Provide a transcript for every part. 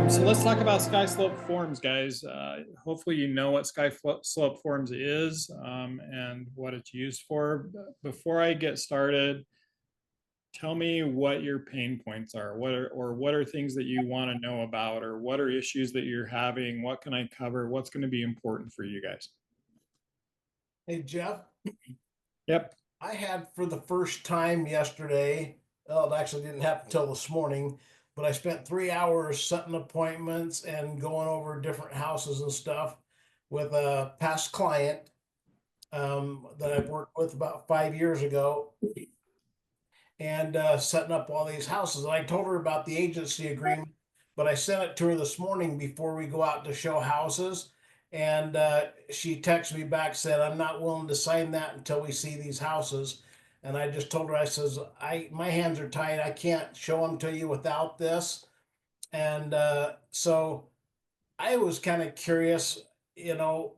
So let's talk about SkySlope Forms, guys. Hopefully you know what SkySlope Forms is and what it's used for. Before I get started, tell me what your pain points are. What are things that you want to know about, or what are issues that you're having? What can I cover? What's going to be important for you guys? Hey Jeff, Yep. I had for the first time yesterday, well, it actually didn't happen until this morning, but I spent 3 hours setting appointments and going over different houses and stuff with a past client that I've worked with about 5 years ago and setting up all these houses. And I told her about the agency agreement, but I sent it to her this morning before we go out to show houses. And she texted me back, said, I'm not willing to sign that until we see these houses. And I just told her, I says, my hands are tied. I can't show them to you without this. And so I was kind of curious, you know,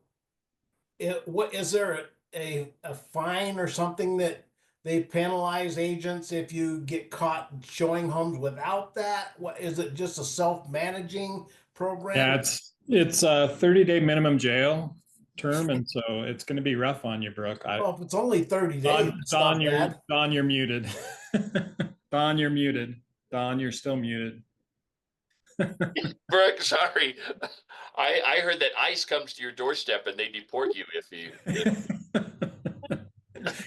what is there a fine or something that they penalize agents if you get caught showing homes without that? What is it, just a self-managing Yeah, program? it's a 30-day minimum jail term, and so it's going to be rough on you, Brooke. Well, if it's only 30 days, it's not bad. Don, you're muted. Don, you're muted. Don, you're still muted. Brooke, sorry. I heard that ICE comes to your doorstep and they deport you if you.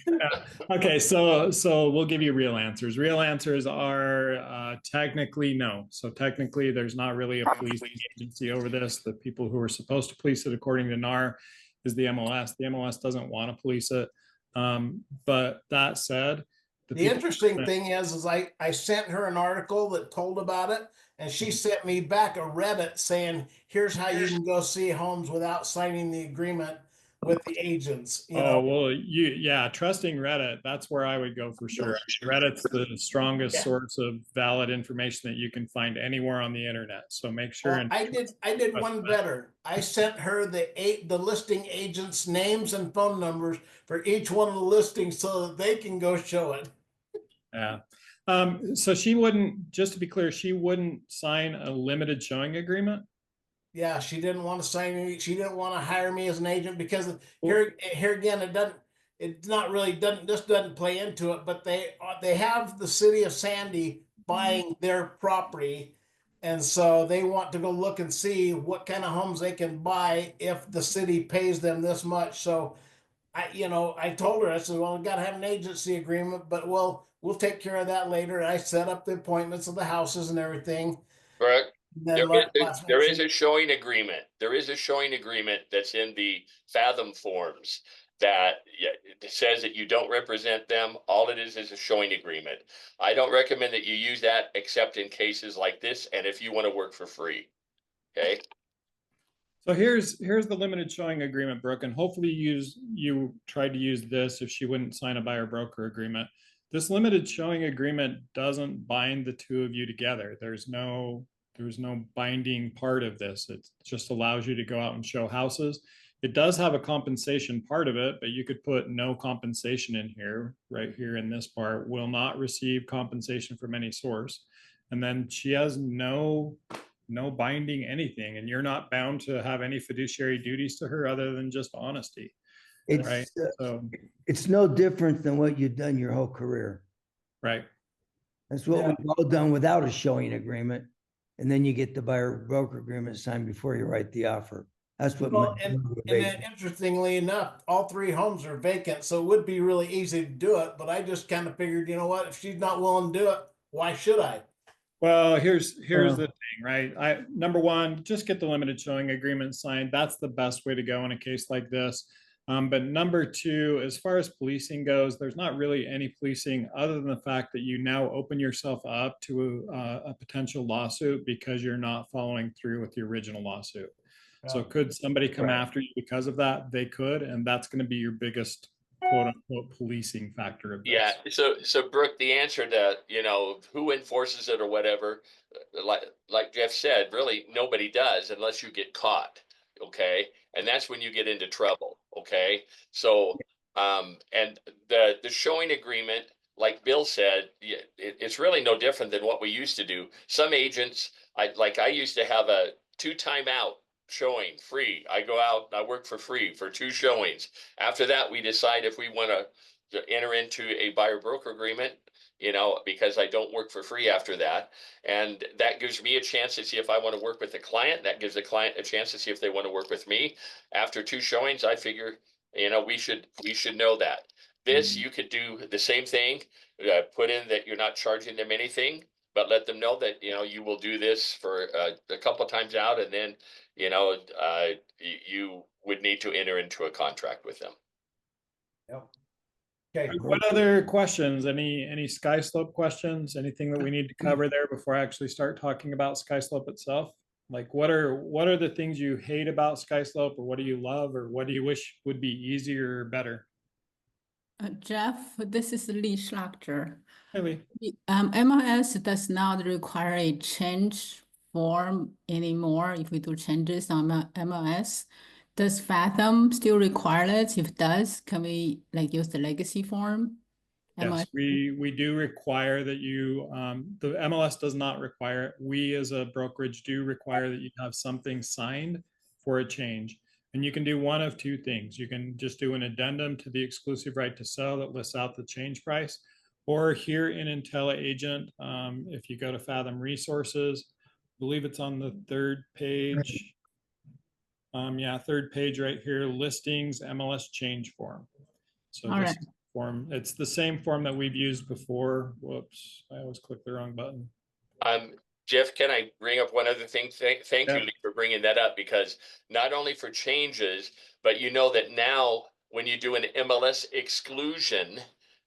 Yeah. Okay, so we'll give you real answers. Real answers are technically no. So technically, there's not really a police agency over this. The people who are supposed to police it, according to NAR, is the MLS. The MLS doesn't want to police it. But that said, The interesting thing is I sent her an article that told about it, and she sent me back a Reddit saying, "Here's how you can go see homes without signing the agreement with the agents." You know, Oh, well, yeah, trusting Reddit, that's where I would go for sure. Reddit's the strongest yeah. source of valid information that you can find anywhere on the internet. So make sure Well, and I did one better. I sent her the listing agents' names and phone numbers for each one of the listings so that they can go show it. yeah. So she wouldn't, just to be clear, she wouldn't sign a limited showing agreement. Yeah, she didn't want to sign me. She didn't want to hire me as an agent because Well, here again, it's not really doesn't this doesn't play into it, but they have the city of Sandy buying their property, and so they want to go look and see what kind of homes they can buy if the city pays them this much. So I told her, I said, well, we got to have an agency agreement, but we'll take care of that later. And I set up the appointments of the houses and everything. Brooke, And there then is, last night there is a showing agreement. There is a showing agreement that's in the Fathom forms that it says that you don't represent them. All it is a showing agreement. I don't recommend that you use that except in cases like this and if you want to work for free. Okay. so here's the limited showing agreement, Brooke, and hopefully you tried to use this if she wouldn't sign a buyer broker agreement. This limited showing agreement doesn't bind the two of you together. There's no binding part of this. It just allows you to go out and show houses. It does have a compensation part of it, but you could put no compensation in here, right here in this part, will not receive compensation from any source. And then she has no binding anything, and you're not bound to have any fiduciary duties to her other than just honesty, right? It's So, it's no different than what you've done your whole career. right. That's what Yeah. we've all done without a showing agreement. And then you get the buyer broker agreement signed before you write the offer. That's what Well, and then interestingly enough, all three homes are vacant, so it would be really easy to do it. But I just kind of figured, you know what, if she's not willing to do it, why should I? Well, here's the thing, right? Number one, just get the limited showing agreement signed. That's the best way to go in a case like this. But number two, as far as policing goes, there's not really any policing other than the fact that you now open yourself up to a potential lawsuit because you're not following through with the original lawsuit. So could somebody come after you because of that? They could, and that's going to be your biggest quote unquote policing factor of this. Yeah. So Brooke, the answer to, who enforces it or whatever, like Jeff said, really nobody does unless you get caught. Okay. And that's when you get into trouble. Okay. So, and the showing agreement like Bill said, it's really no different than what we used to do. Some agents, I used to have a 2 timeout showing free. I go out, I work for free for 2 showings. After that, we decide if we want to enter into a buyer broker agreement, because I don't work for free after that. And that gives me a chance to see if I want to work with the client. That gives the client a chance to see if they want to work with me. After 2 showings, I figure, we should know that. This, you could do the same thing, put in that you're not charging them anything, but let them know that, you will do this for a couple of times out, and then, you would need to enter into a contract with them. Yep. Okay. What other questions? Any SkySlope questions? Anything that we need to cover there before I actually start talking about SkySlope itself? Like what are the things you hate about SkySlope, or what do you love, or what do you wish would be easier or better? Jeff, this is Lee Schlachter. Hey, Lee. MLS does not require a change form anymore if we do changes on MLS. Does Fathom still require it? If it does, can we use the legacy form? Yes, we do require that you, the MLS does not require it. We as a brokerage do require that you have something signed for a change. And you can do one of 2 things. You can just do an addendum to the exclusive right to sell that lists out the change price. Or here in IntelliAgent, if you go to Fathom Resources, I believe it's on the 3rd page. Yeah, 3rd page right here, listings MLS change form. So All this right. form, it's the same form that we've used before. Whoops, I always clicked the wrong button. Jeff, can I bring up one other thing? Thank Yeah. you, Lee, for bringing that up, because not only for changes, but that now when you do an MLS exclusion,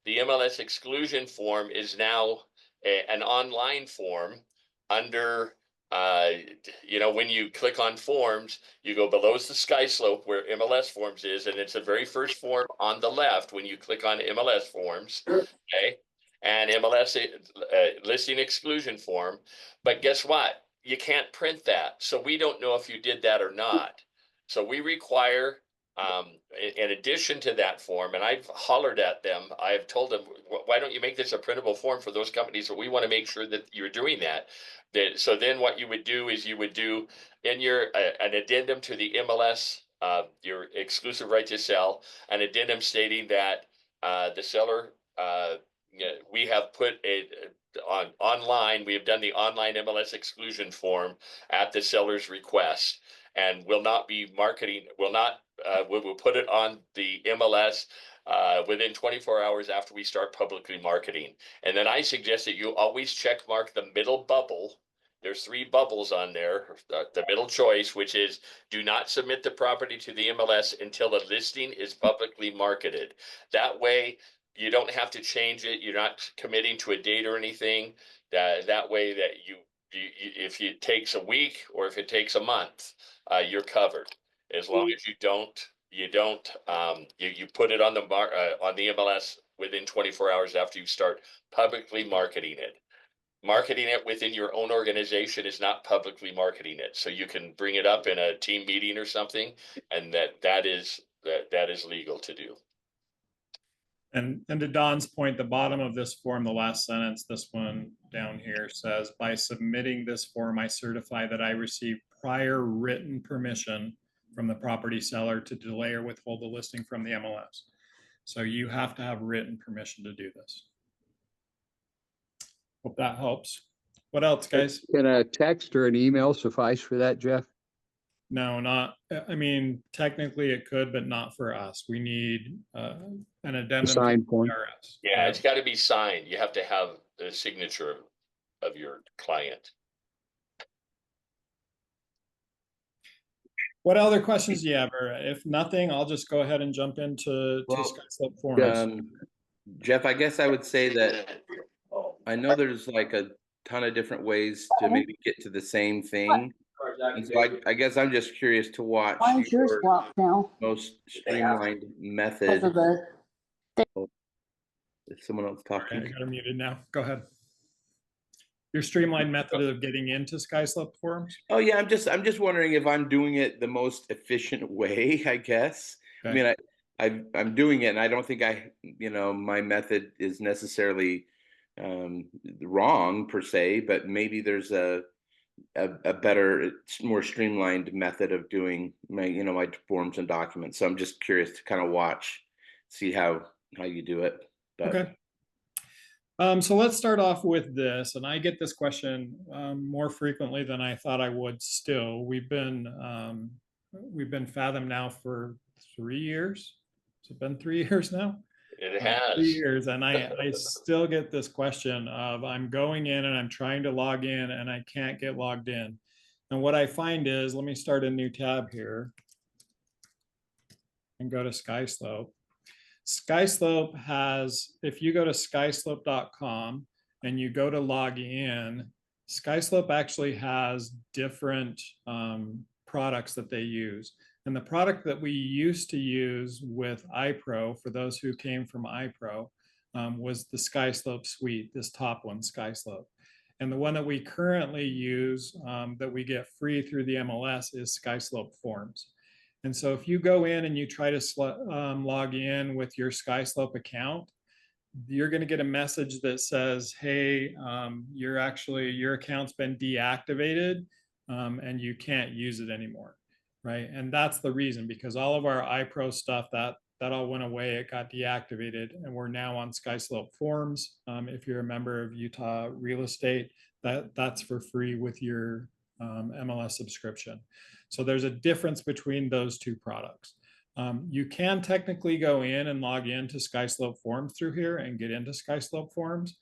the MLS exclusion form is now an online form under, when you click on forms, you go below the SkySlope where MLS forms is, and it's the very first form on the left when you click on MLS forms, okay? And MLS listing exclusion form. But guess what? You can't print that. So we don't know if you did that or not. So we require, in addition to that form, and I've hollered at them, I've told them, why don't you make this a printable form for those companies? So we want to make sure that you're doing that. So then what you would do is you would do in your an addendum to the MLS, your exclusive right to sell, an addendum stating that the seller, we have put online, we have done the online MLS exclusion form at the seller's request, and will not be marketing, we will put it on the MLS within 24 hours after we start publicly marketing. And then I suggest that you always check mark the middle bubble. There's 3 bubbles on there. The middle choice, which is do not submit the property to the MLS until the listing is publicly marketed. That way, you don't have to change it. You're not committing to a date or anything. That way that if it takes a week or if it takes a month, you're covered. As long as you put it on the MLS within 24 hours after you start publicly marketing it. Marketing it within your own organization is not publicly marketing it. So you can bring it up in a team meeting or something, and that is legal to do. And to Don's point, the bottom of this form, the last sentence, this one down here says, by submitting this form, I certify that I received prior written permission from the property seller to delay or withhold the listing from the MLS. So you have to have written permission to do this. Hope that helps. What else, guys? Can a text or an email suffice for that, Jeff? No, not, I mean, technically it could, but not for us. We need an addendum to Signed form. IRS. Yeah, it's got to be signed. You have to have the signature of your client. What other questions do you have? Or if nothing, I'll just go ahead and jump into SkySlope Forms. Jeff, I guess I would say that I know there's like a ton of different ways to maybe get to the same thing. And so I guess I'm just curious to watch your most streamlined method. Is someone else talking? Okay, I got her muted now. Go ahead. Your streamlined method of getting into SkySlope Forms? Oh yeah, I'm just wondering if I'm doing it the most efficient way, I guess. Okay. I mean, I'm doing it, and I don't think my method is necessarily wrong per se, but maybe there's a better, more streamlined method of doing my forms and documents. So I'm just curious to kind of see how you do it. But Okay. So let's start off with this, and I get this question more frequently than I thought I would. Still, we've been Fathom now for 3 years. Has it been 3 years now? It 3 has. years, and I still get this question of I'm going in and I'm trying to log in and I can't get logged in. And what I find is, let me start a new tab here and go to SkySlope. SkySlope has, if you go to skyslope.com and you go to log in, SkySlope actually has different products that they use. And the product that we used to use with iPro, for those who came from iPro, was the SkySlope suite, this top one, SkySlope. And the one that we currently use that we get free through the MLS is SkySlope Forms. And so if you go in and you try to log in with your SkySlope account, you're going to get a message that says, hey, your account's been deactivated and you can't use it anymore, right? And that's the reason, because all of our iPro stuff, that all went away, it got deactivated, and we're now on SkySlope Forms. If you're a member of Utah Real Estate, that's for free with your MLS subscription. So there's a difference between those two products. You can technically go in and log into SkySlope Forms through here and get into SkySlope Forms,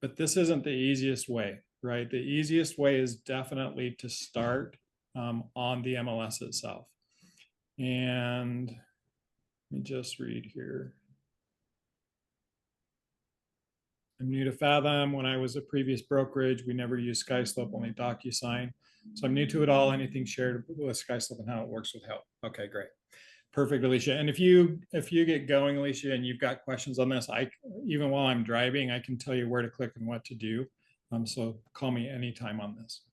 but this isn't the easiest way, right? The easiest way is definitely to start on the MLS itself. And let me just read here. I'm new to Fathom. When I was a previous brokerage, we never used SkySlope, only DocuSign. So I'm new to it all. Anything shared with SkySlope and how it works would help. Okay, great. Perfect, Alicia. And if you get going, Alicia, and you've got questions on this, even while I'm driving, I can tell you where to click and what to do. So call me anytime on this.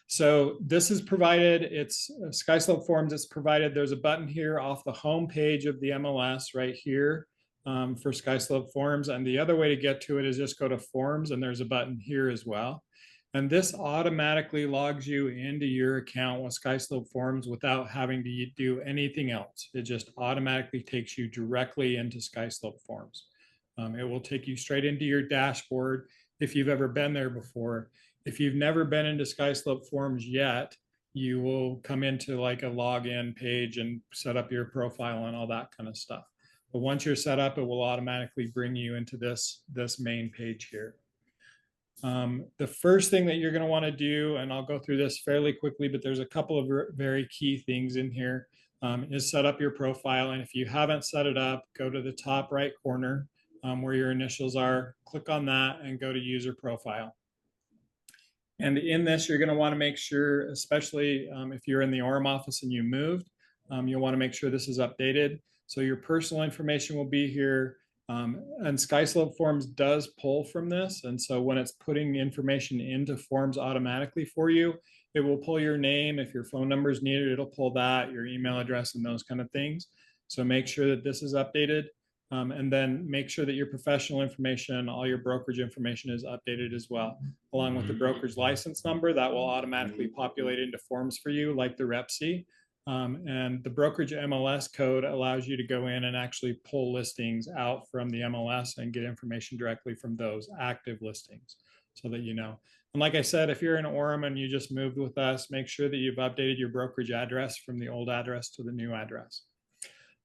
So this is provided, it's SkySlope Forms, it's provided. There's a button here off the home page of the MLS right here for SkySlope Forms. And the other way to get to it is just go to Forms, and there's a button here as well. And this automatically logs you into your account with SkySlope Forms without having to do anything else. It just automatically takes you directly into SkySlope Forms. It will take you straight into your dashboard if you've ever been there before. If you've never been into SkySlope Forms yet, you will come into like a login page and set up your profile and all that kind of stuff. But once you're set up, it will automatically bring you into this main page here. The first thing that you're going to want to do, and I'll go through this fairly quickly, but there's a couple of very key things in here, is set up your profile. And if you haven't set it up, go to the top right corner where your initials are, click on that and go to user profile. And in this, you're going to want to make sure, especially if you're in the Orem office and you moved, you'll want to make sure this is updated. So your personal information will be here. And SkySlope Forms does pull from this. And so when it's putting information into Forms automatically for you, it will pull your name. If your phone number is needed, it'll pull that, your email address, and those kind of things. So make sure that this is updated. And then make sure that your professional information, all your brokerage information is updated as well, along with the brokerage license number that will automatically populate into Forms for you, like the Rep C. And the brokerage MLS code allows you to go in and actually pull listings out from the MLS and get information directly from those active listings so that you know. And like I said, if you're in Orem and you just moved with us, make sure that you've updated your brokerage address from the old address to the new address.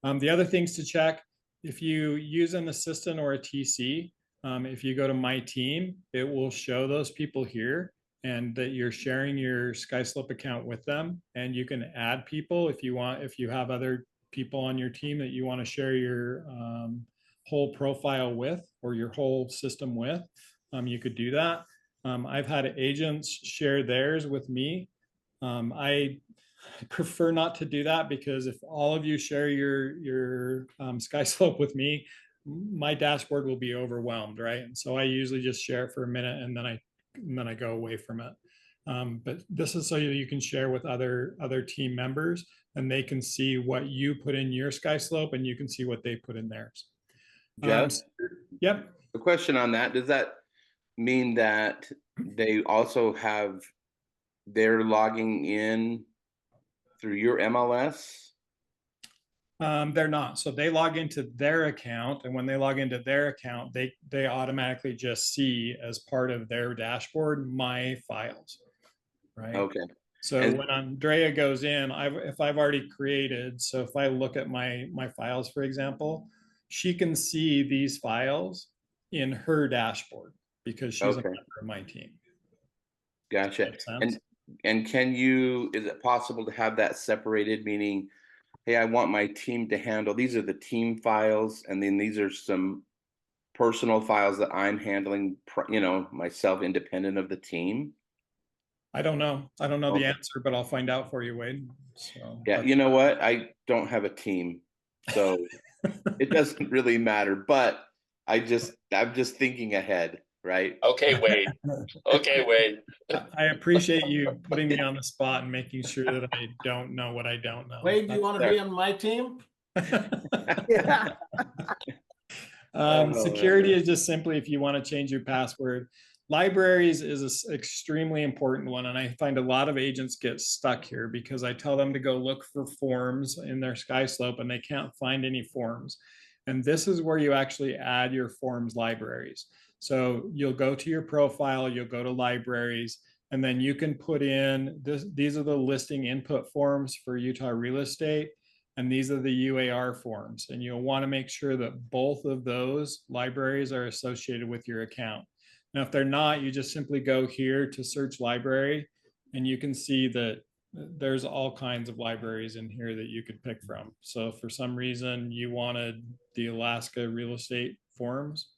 The other things to check, if you use an assistant or a TC, if you go to My Team, it will show those people here and that you're sharing your SkySlope account with them. And you can add people if you want, if you have other people on your team that you want to share your whole profile with or your whole system with, you could do that. I've had agents share theirs with me. I prefer not to do that because if all of you share your SkySlope with me, my dashboard will be overwhelmed, right? And so I usually just share it for a minute and then I go away from it. But this is so you can share with other team members, and they can see what you put in your SkySlope, and you can see what they put in theirs. Jeff, Yep. a question on that. Does that mean that they also have, they're logging in through your MLS? They're not. So they log into their account, and when they log into their account, they automatically just see as part of their dashboard my files, right? Okay. So And- when Andrea goes in, if I've already created, so if I look at my files, for example, she can see these files in her dashboard because she's a Okay. member of my team. Gotcha. Does that make sense? And can you, is it possible to have that separated, meaning, hey, I want my team to handle, these are the team files, and then these are some personal files that I'm handling, you know, myself independent of the team? I don't know. I don't know Okay. the answer, but I'll find out for you, Wade. So Yeah, you know what? I don't have a team, so it doesn't really matter, but I'm just thinking ahead, right? Okay, Wade. Okay, Wade. I appreciate you putting me on the spot and making sure that I don't know what I don't know. Wade, do you want to be on my team? Yeah. Security is just simply if you want to change your password. Libraries is an extremely important one, and I find a lot of agents get stuck here because I tell them to go look for forms in their SkySlope and they can't find any forms. And this is where you actually add your forms libraries. So you'll go to your profile, you'll go to libraries, and then you can put in this. These are the listing input forms for Utah real estate, and these are the UAR forms. And you'll want to make sure that both of those libraries are associated with your account. Now, if they're not, you just simply go here to search library, and you can see that there's all kinds of libraries in here that you could pick from. So if for some reason you wanted the Alaska real estate forms,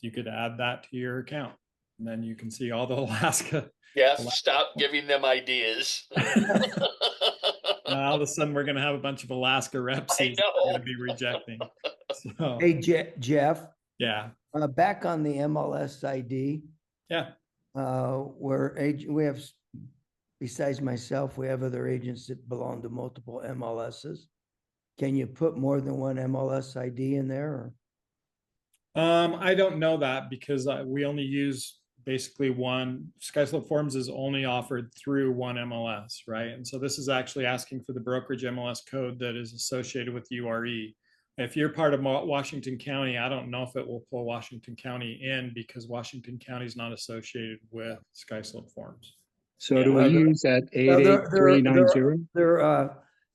you could add that to your account. And then you can see all the Alaska. Jeff, stop giving them ideas. All of a sudden, we're going to have a bunch of Alaska reps I know. going to be rejecting. So, Hey, Jeff, yeah. back on the MLS ID, Yeah. we have, besides myself, we have other agents that belong to multiple MLSs. Can you put more than one MLS ID in there? I don't know that because we only use basically one. SkySlope Forms is only offered through one MLS, right? And so this is actually asking for the brokerage MLS code that is associated with URE. If you're part of Washington County, I don't know if it will pull Washington County in because Washington County is not associated with SkySlope Forms. So do we use that 88390?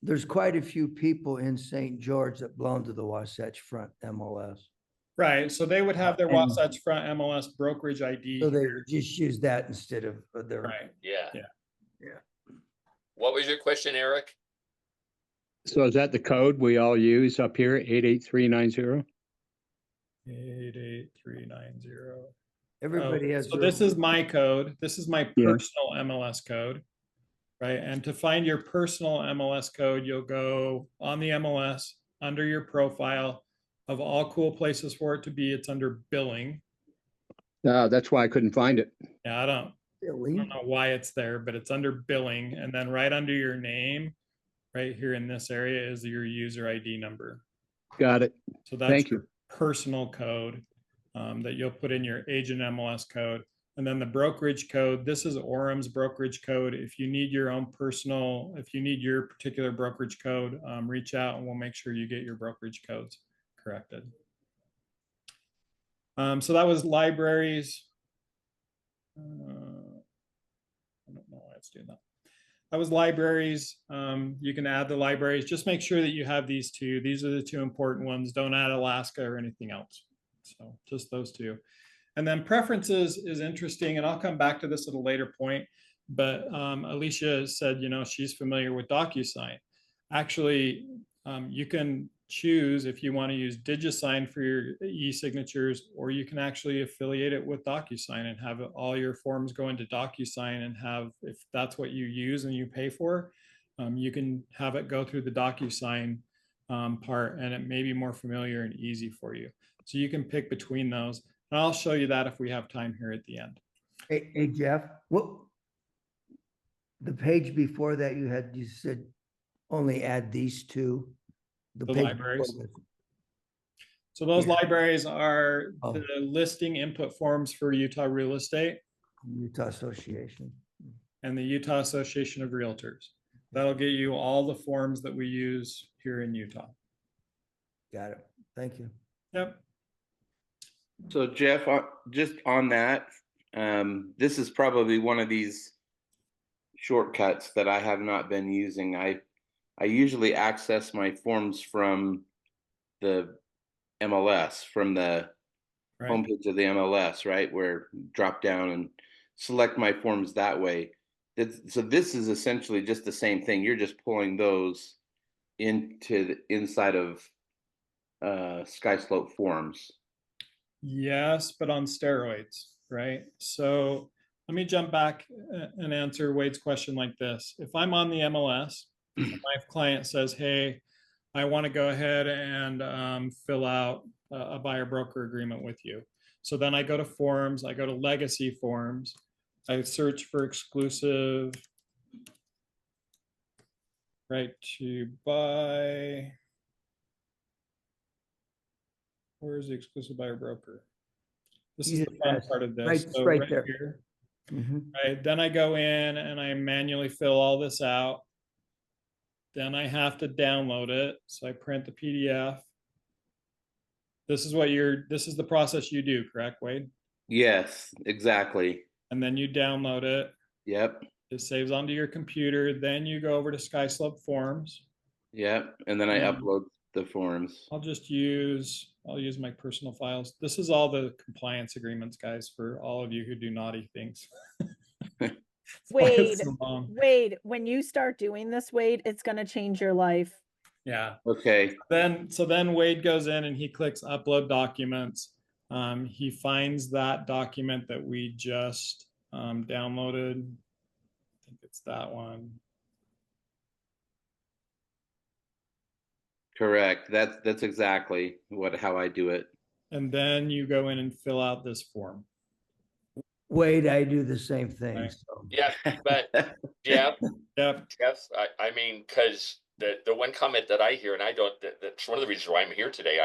There's quite a few people in St. George that belong to the Wasatch Front MLS. Right, so they would have their And- Wasatch Front MLS brokerage ID. So they just use that instead of their. Right. Yeah. Yeah. Yeah. What was your question, Eric? So is that the code we all use up here, 88390? 88390. Everybody has. So their this is my code. This is my Yeah. personal MLS code, right? And to find your personal MLS code, you'll go on the MLS under your profile. Of all cool places for it to be, it's under billing. That's why I couldn't find it. Yeah, I don't Billy. know why it's there, but it's under billing. And then right under your name, right here in this area is your user ID number. Got it. So that's Thank your personal code that you'll put in your agent MLS code. And then the brokerage code, this is Orem's brokerage code. If you need your own personal, if you need your particular brokerage code, reach out and we'll make sure you get your brokerage codes corrected. So that was libraries. I don't know why it's doing that. That was libraries. You can add the libraries. Just make sure that you have these two. These are the two important ones. Don't add Alaska or anything else. So just those two. And then preferences is interesting, and I'll come back to this at a later point. But Alicia said, you know, she's familiar with DocuSign. Actually, you can choose if you want to use DigiSign for your e-signatures, or you can actually affiliate it with DocuSign and have all your forms go into DocuSign and have, if that's what you use and you pay for, you can have it go through the DocuSign part, and it may be more familiar and easy for you. So you can pick between those. And I'll show you that if we have time here at the end. Hey, Jeff, The page before that you said only add these two. The page before libraries. this. So those Yeah. libraries are Oh. the listing input forms for Utah real estate Utah Association. and the Utah Association of Realtors. That'll get you all the forms that we use here in Utah. Got it. Thank you. Yep. So Jeff, just on that, this is probably one of these shortcuts that I have not been using. I usually access my forms from the MLS, from the Right. homepage of the MLS, right? Where drop down and select my forms that way. So this is essentially just the same thing. You're just pulling those into the inside of SkySlope Forms. Yes, but on steroids, right? So let me jump back and answer Wade's question like this. If I'm on the MLS, my client says, hey, I want to go ahead and fill out a buyer broker agreement with you. So then I go to forms, I go to legacy forms, I search for exclusive right to buy. Where's the exclusive buyer broker? This is the fun part of this. Right, So right there. here, Mhm. right, then I go in and I manually fill all this out. Then I have to download it. So I print the PDF. This is the process you do, correct, Wade? Yes, exactly. And then you download it. Yep. It saves onto your computer. Then you go over to SkySlope Forms. Yep. And then I upload the forms. I'll use my personal files. This is all the compliance agreements, guys, for all of you who do naughty things. Wade, Wade, when you start doing this, Wade, it's going to change your life. Yeah. Okay. Then Wade goes in and he clicks upload documents. He finds that document that we just downloaded. I think it's that one. Correct. That's exactly how I do it. And then you go in and fill out this form. Wade, I do the same thing. Right. So. Yeah, but Jeff, Yep. I mean, because the one comment that I hear, and that's one of the reasons why I'm here today.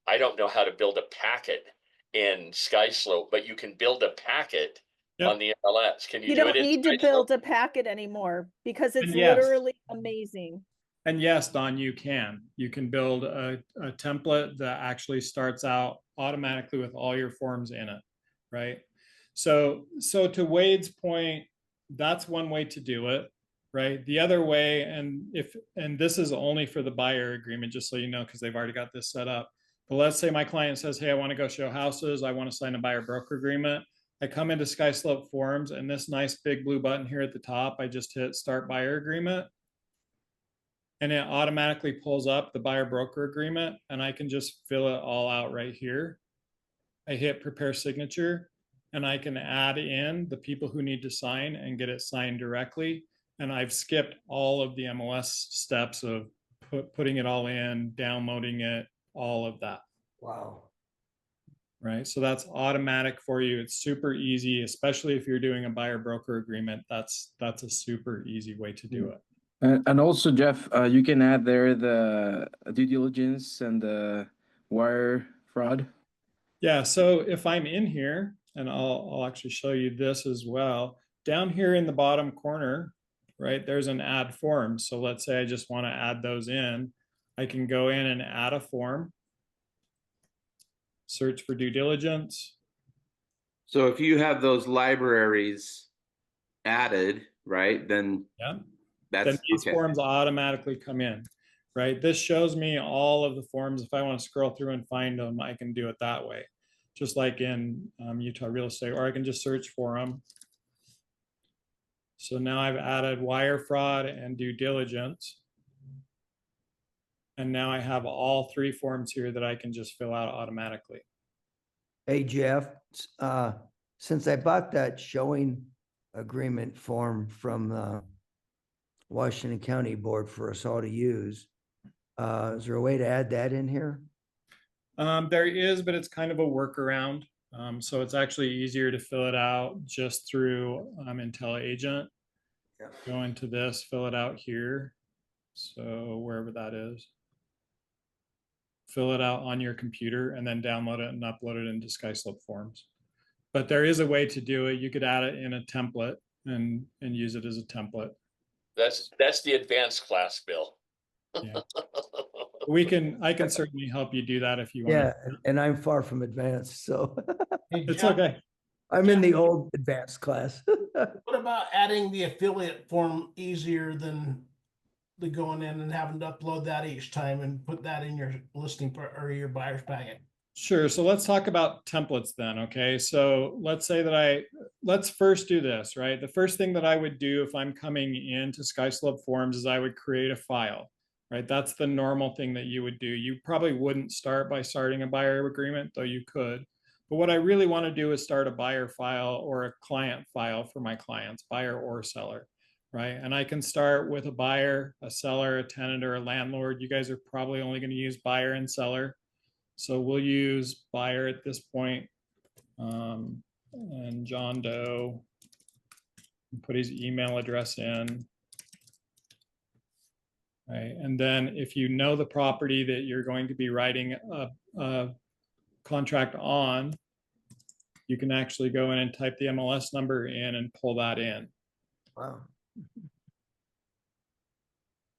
I don't know how to build a packet in SkySlope, but you can build a packet on the MLS. Can you do don't it need to build a packet anymore because it's literally amazing. And yes, Don, you can build a template that actually starts out automatically with all your forms in it, right? So to Wade's point, that's one way to do it, right? The other way, and this is only for the buyer agreement, just so you know, because they've already got this set up. But let's say my client says, hey, I want to go show houses. I want to sign a buyer broker agreement. I come into SkySlope Forms and this nice big blue button here at the top, I just hit start buyer agreement. And it automatically pulls up the buyer broker agreement and I can just fill it all out right here. I hit prepare signature and I can add in the people who need to sign and get it signed directly. And I've skipped all of the MLS steps of putting it all in, downloading it, all of that. Wow. Right. So that's automatic for you. It's super easy, especially if you're doing a buyer broker agreement. That's a super easy way to do it. And also, Jeff, you can add there the due diligence and the wire fraud. Yeah, so if I'm in here, and I'll actually show you this as well, down here in the bottom corner, right, there's an add form. So let's say I just want to add those in. I can go in and add a form, search for due diligence. So if you have those libraries added, right, then then these forms automatically come in, right? This shows me all of the forms. If I want to scroll through and find them, I can do it that way, just like in Utah real estate, or I can just search for them. So now I've added wire fraud and due diligence. And now I have all three forms here that I can just fill out automatically. Hey, Jeff, since I bought that showing agreement form from the Washington County Board for us all to use, is there a way to add that in here? There is, but it's kind of a workaround. So it's actually easier to fill it out just through IntelliAgent. Yeah. go into this, fill it out here. So wherever that is, fill it out on your computer and then download it and upload it into SkySlope Forms. But there is a way to do it. You could add it in a template and use it as a template. That's the advanced class, Bill. Yeah. I can certainly help you do that if you want. Yeah, and I'm far from advanced, so Hey, It's Jeff, okay. I'm in the Jeff, old advanced class. what about adding the affiliate form easier than the going in and having to upload that each time and put that in your or your buyer's packet? Sure. So let's talk about templates then. Okay. So let's say that let's first do this, right? The first thing that I would do if I'm coming into SkySlope Forms is I would create a file, right? That's the normal thing that you would do. You probably wouldn't start by starting a buyer agreement, though you could. But what I really want to do is start a buyer file or a client file for my clients, buyer or seller, right? And I can start with a buyer, a seller, a tenant, or a landlord. You guys are probably only going to use buyer and seller. So we'll use buyer at this point, and John Doe, put his email address in. Right. And then if you know the property that you're going to be writing a contract on, you can actually go in and type the MLS number in and pull that in. Wow.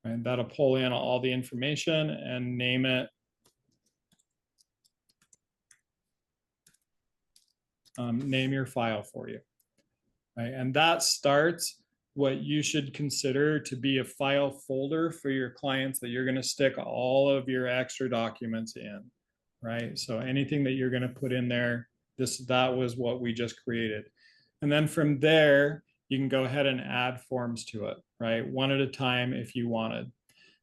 And that'll pull in all the information and name it. Name your file for you, right? And that starts what you should consider to be a file folder for your clients that you're going to stick all of your extra documents in, right? So anything that you're going to put in there, that was what we just created. And then from there, you can go ahead and add forms to it, right? One at a time if you wanted.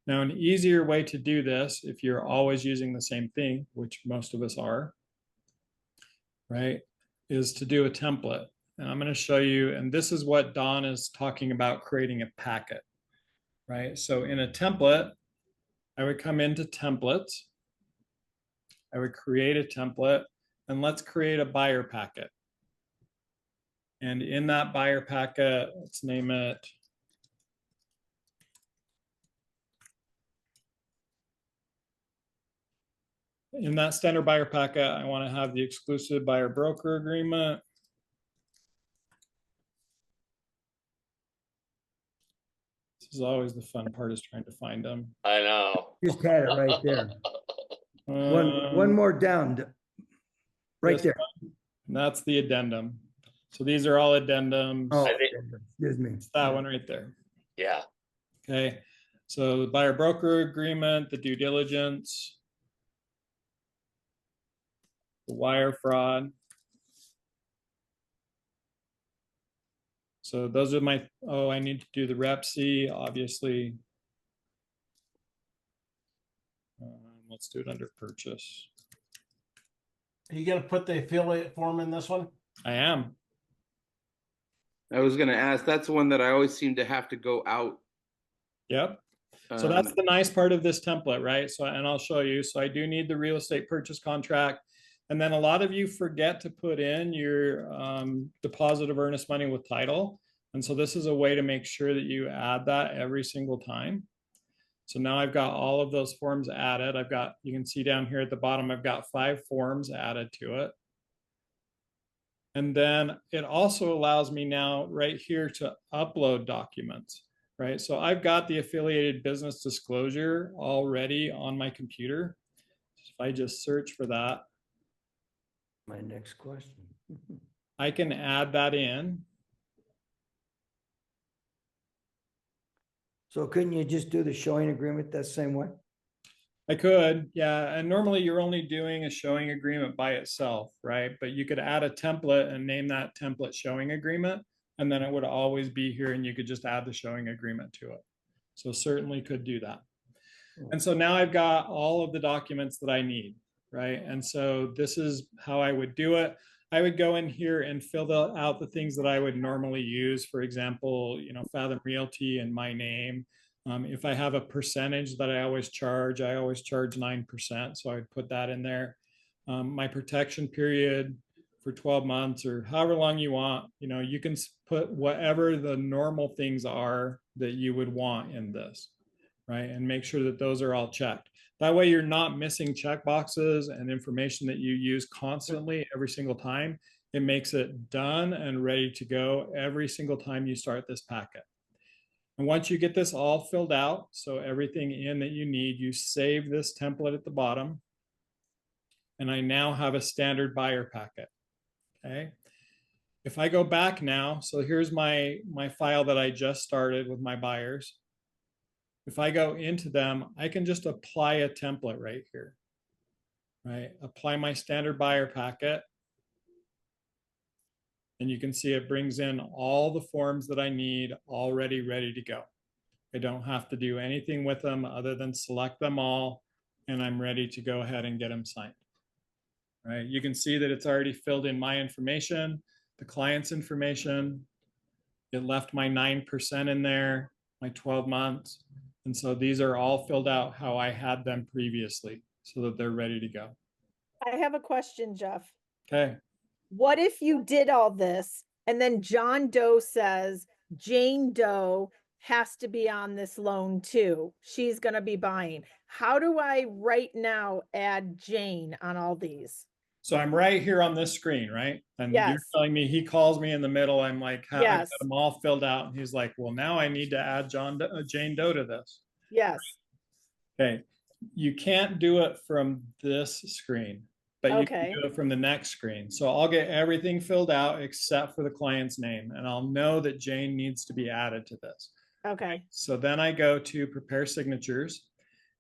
Now, an easier way to do this, if you're always using the same thing, which most of us are, right, is to do a template. And I'm going to show you, and this is what Don is talking about, creating a packet, right? So in a template, I would come into templates. I would create a template, and let's create a buyer packet. And in that buyer packet, let's name it in that standard buyer packet, I want to have the exclusive buyer broker agreement. This is always the fun part, is trying to find them. I know. Just had it right there. One more down. Right there. That's the addendum. So these are all addendums. Oh, I think- excuse me. It's that one right there. Yeah. Okay. So the buyer broker agreement, the due diligence, the wire fraud. So those are my, I need to do the Rep C, obviously. Let's do it under purchase. Are you gonna put the affiliate form in this one? I am. I was gonna ask, that's one that I always seem to have to go out. Yep. So that's the nice part of this template, right? So, and I'll show you. So I do need the real estate purchase contract. And then a lot of you forget to put in your deposit of earnest money with title. And so this is a way to make sure that you add that every single time. So now I've got all of those forms added. You can see down here at the bottom, I've got 5 forms added to it. And then it also allows me now right here to upload documents, right? So I've got the affiliated business disclosure already on my computer. If I just search for that, My next question. I can add that in. So couldn't you just do the showing agreement that same way? I could, yeah. And normally you're only doing a showing agreement by itself, right? But you could add a template and name that template showing agreement, and then it would always be here and you could just add the showing agreement to it. So certainly could do that. And so now I've got all of the documents that I need, right? And so this is how I would do it. I would go in here and fill out the things that I would normally use. For example, Fathom Realty and my name. If I have a percentage that I always charge 9%. So I would put that in there. My protection period for 12 months or however long you want. You know, you can put whatever the normal things are that you would want in this, right? And make sure that those are all checked. That way you're not missing check boxes and information that you use constantly every single time. It makes it done and ready to go every single time you start this packet. And once you get this all filled out, so everything in that you need, you save this template at the bottom. And I now have a standard buyer packet. Okay. If I go back now, so here's my file that I just started with my buyers. If I go into them, I can just apply a template right here, right? Apply my standard buyer packet. And you can see it brings in all the forms that I need already ready to go. I don't have to do anything with them other than select them all, and I'm ready to go ahead and get them signed. Right? You can see that it's already filled in my information, the client's information. It left my 9% in there, my 12 months. And so these are all filled out how I had them previously so that they're ready to go. I have a question, Jeff. Okay. What if you did all this and then John Doe says Jane Doe has to be on this loan too? She's going to be buying. How do I right now add Jane on all these? So I'm right here on this screen, right? And you're Yes. telling me, he calls me in the middle. I'm like, I've got Yes. them all filled out. And he's like, well, now I need to add Jane Doe to this. Yes. Okay. You can't do it from this screen, but you Okay. can do it from the next screen. So I'll get everything filled out except for the client's name. And I'll know that Jane needs to be added to this. Okay. So then I go to prepare signatures,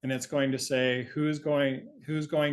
and it's going to say who's going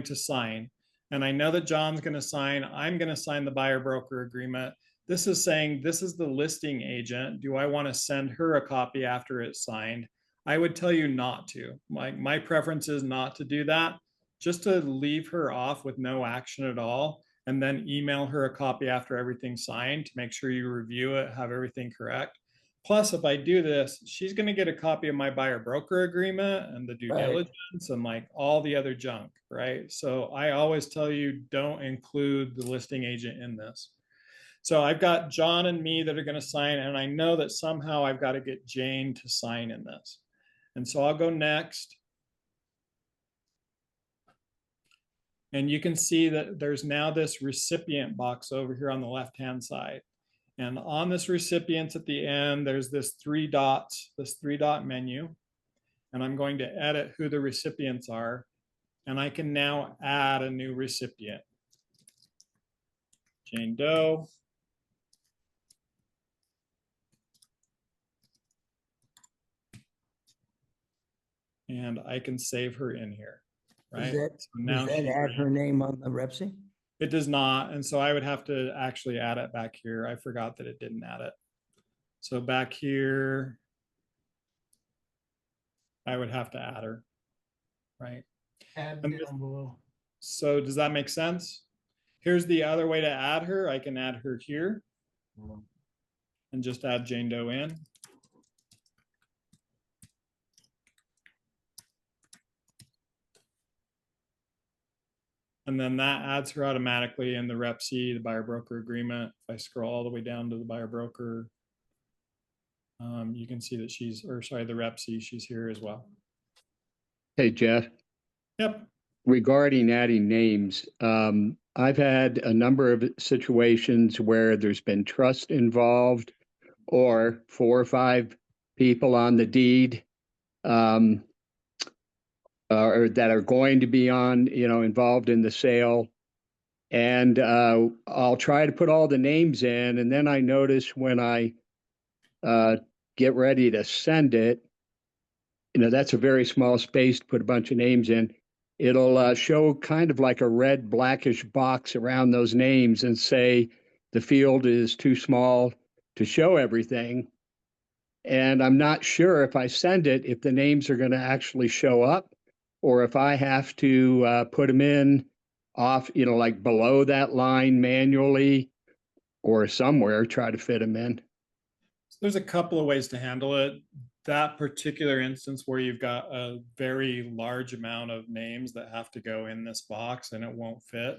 to sign. And I know that John's going to sign. I'm going to sign the buyer broker agreement. This is saying this is the listing agent. Do I want to send her a copy after it's signed? I would tell you not to. My preference is not to do that, just to leave her off with no action at all, and then email her a copy after everything's signed to make sure you review it, have everything correct. Plus, if I do this, she's going to get a copy of my buyer broker agreement and the due diligence and like all the other junk, right? So I always tell you, don't include the listing agent in this. So I've got John and me that are going to sign, and I know that somehow I've got to get Jane to sign in this. And so I'll go next. And you can see that there's now this recipient box over here on the left-hand side. And on this recipients at the end, there's this three dot menu. And I'm going to edit who the recipients are. And I can now add a new recipient. Jane Doe. And I can save her in here, right? Does that add her name on the Repsy? It does not. And so I would have to actually add it back here. I forgot that it didn't add it. So back here, I would have to add her, right? Add down below. So does that make sense? Here's the other way to add her. I can add her here and just add Jane Doe in. And then that adds her automatically in the Rep C, the buyer broker agreement. If I scroll all the way down to the buyer broker, you can see that the Rep C, she's here as well. Hey, Jeff. Yep. Regarding adding names, I've had a number of situations where there's been trust involved or 4 or 5 people on the deed. Or that are going to be involved in the sale. And I'll try to put all the names in. And then I notice when I get ready to send it, that's a very small space to put a bunch of names in. It'll show kind of like a red blackish box around those names and say the field is too small to show everything. And I'm not sure if I send it, if the names are going to actually show up, or if I have to put them in off, like below that line manually or somewhere, try to fit them in. There's a couple of ways to handle it. That particular instance where you've got a very large amount of names that have to go in this box and it won't fit,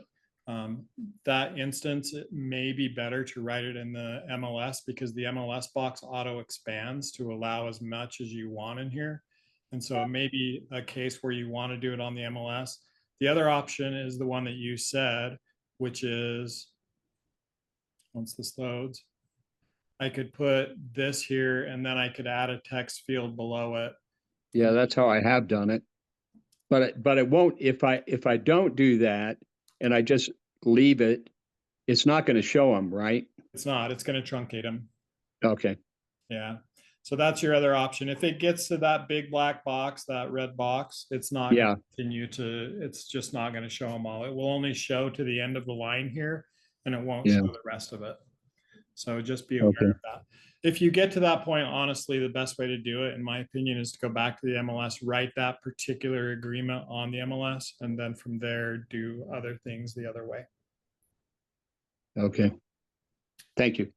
that instance, it may be better to write it in the MLS because the MLS box auto expands to allow as much as you want in here. And so it may be a case where you want to do it on the MLS. The other option is the one that you said, which is, once this loads, I could put this here and then I could add a text field below it. Yeah, that's how I have done it. But it won't, if I don't do that and I just leave it, it's not going to show them, right? It's not, it's going to truncate them. Okay. Yeah. So that's your other option. If it gets to that big black box, that red box, it's not Yeah. going to continue to, it's just not going to show them all. It will only show to the end of the line here and it won't Yeah. show the rest of it. So just be aware Okay. of that. If you get to that point, honestly, the best way to do it, in my opinion, is to go back to the MLS, write that particular agreement on the MLS, and then from there, do other things the other way. Okay. Thank you.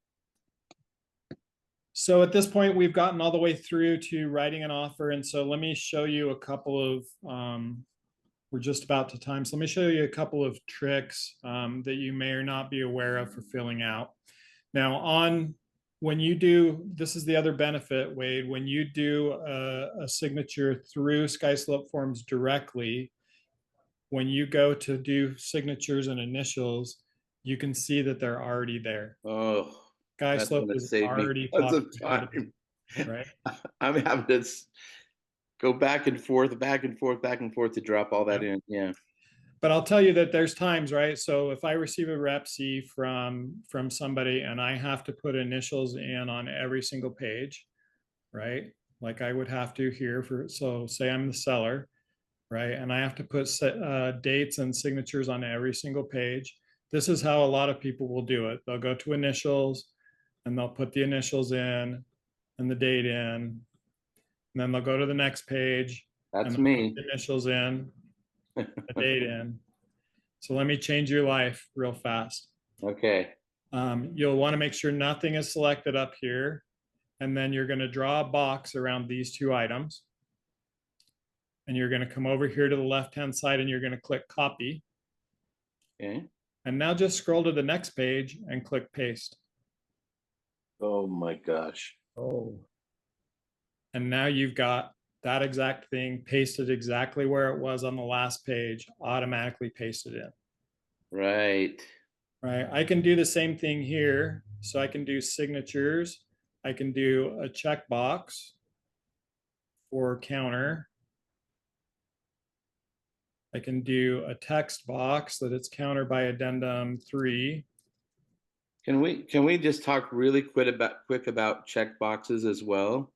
So at this point, we've gotten all the way through to writing an offer. And so let me show you a couple of, we're just about to time. So let me show you a couple of tricks that you may or not be aware of for filling out. Now when you do, this is the other benefit, Wade, when you do a signature through SkySlope Forms directly, when you go to do signatures and initials, you can see that they're already there. Oh, that's SkySlope gonna is save me already tons of populated, time. right? I'm having to go back and forth to drop all that in. Yeah. But I'll tell you that there's times, right? So if I receive a rep C from somebody and I have to put initials in on every single page, right? Like I would have to here for, so say I'm the seller, right? And I have to put dates and signatures on every single page. This is how a lot of people will do it. They'll go to initials and they'll put the initials in and the date in. And then they'll go to the next page. That's and me. Put the initials in. The date in. So let me change your life real fast. Okay. You'll want to make sure nothing is selected up here. And then you're going to draw a box around these two items. And you're going to come over here to the left-hand side and you're going to click copy. Okay. And now just scroll to the next page and click paste. Oh my gosh. Oh, And now you've got that exact thing pasted exactly where it was on the last page, automatically pasted in. Right. Right. I can do the same thing here. So I can do signatures. I can do a checkbox for counter. I can do a text box that it's counter by addendum 3. Can we just talk really quick about check boxes as well?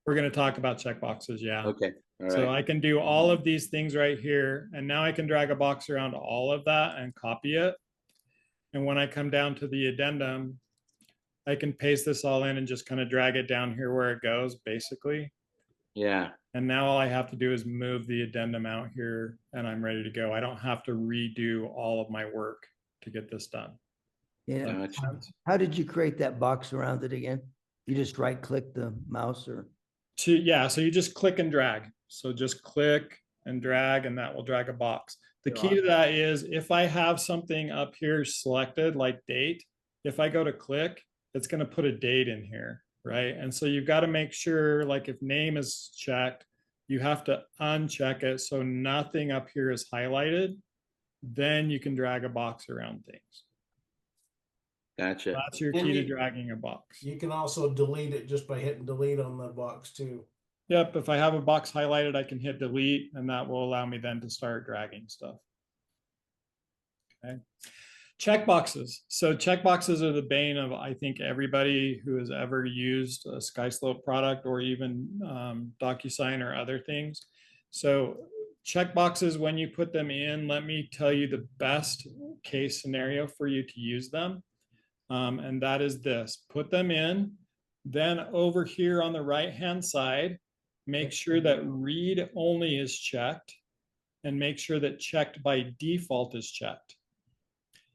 We're going to talk about checkboxes. Yeah. Okay. All right. So I can do all of these things right here. And now I can drag a box around all of that and copy it. And when I come down to the addendum, I can paste this all in and just kind of drag it down here where it goes, basically. Yeah. And now all I have to do is move the addendum out here and I'm ready to go. I don't have to redo all of my work to get this done. yeah. Gotcha. How did you create that box around it again? You just right click the mouse or? Yeah, so you just click and drag. So just click and drag and that will drag a box. The key to that is if I have something up here selected like date, if I go to click, it's going to put a date in here, right? And so you've got to make sure, like if name is checked, you have to uncheck it so nothing up here is highlighted. Then you can drag a box around things. Gotcha. That's your key to dragging a box. You can also delete it just by hitting delete on the box too. Yep, if I have a box highlighted, I can hit delete and that will allow me then to start dragging stuff. Okay. Checkboxes. So checkboxes are the bane of, I think, everybody who has ever used a SkySlope product or even DocuSign or other things. So checkboxes, when you put them in, let me tell you the best case scenario for you to use them. And that is this, put them in, then over here on the right-hand side, make sure that read only is checked and make sure that checked by default is checked.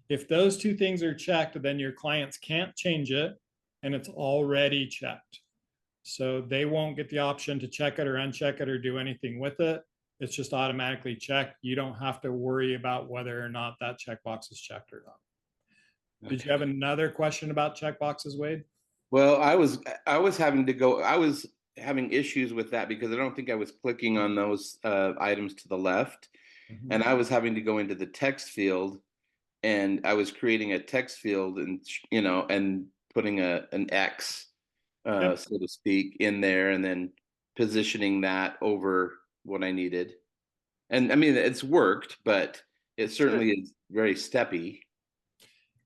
If those two things are checked, then your clients can't change it and it's already checked. So they won't get the option to check it or uncheck it or do anything with it. It's just automatically checked. You don't have to worry about whether or not that checkbox is checked or not. Did you have another question about checkboxes, Wade? Well, I was having issues with that because I don't think I was clicking on those items to the left, and I was having to go into the text field, and I was creating a text field and and putting an X, Yep. so to speak, in there, and then positioning that over what I needed. And I mean, it's worked, but it certainly is very steppy.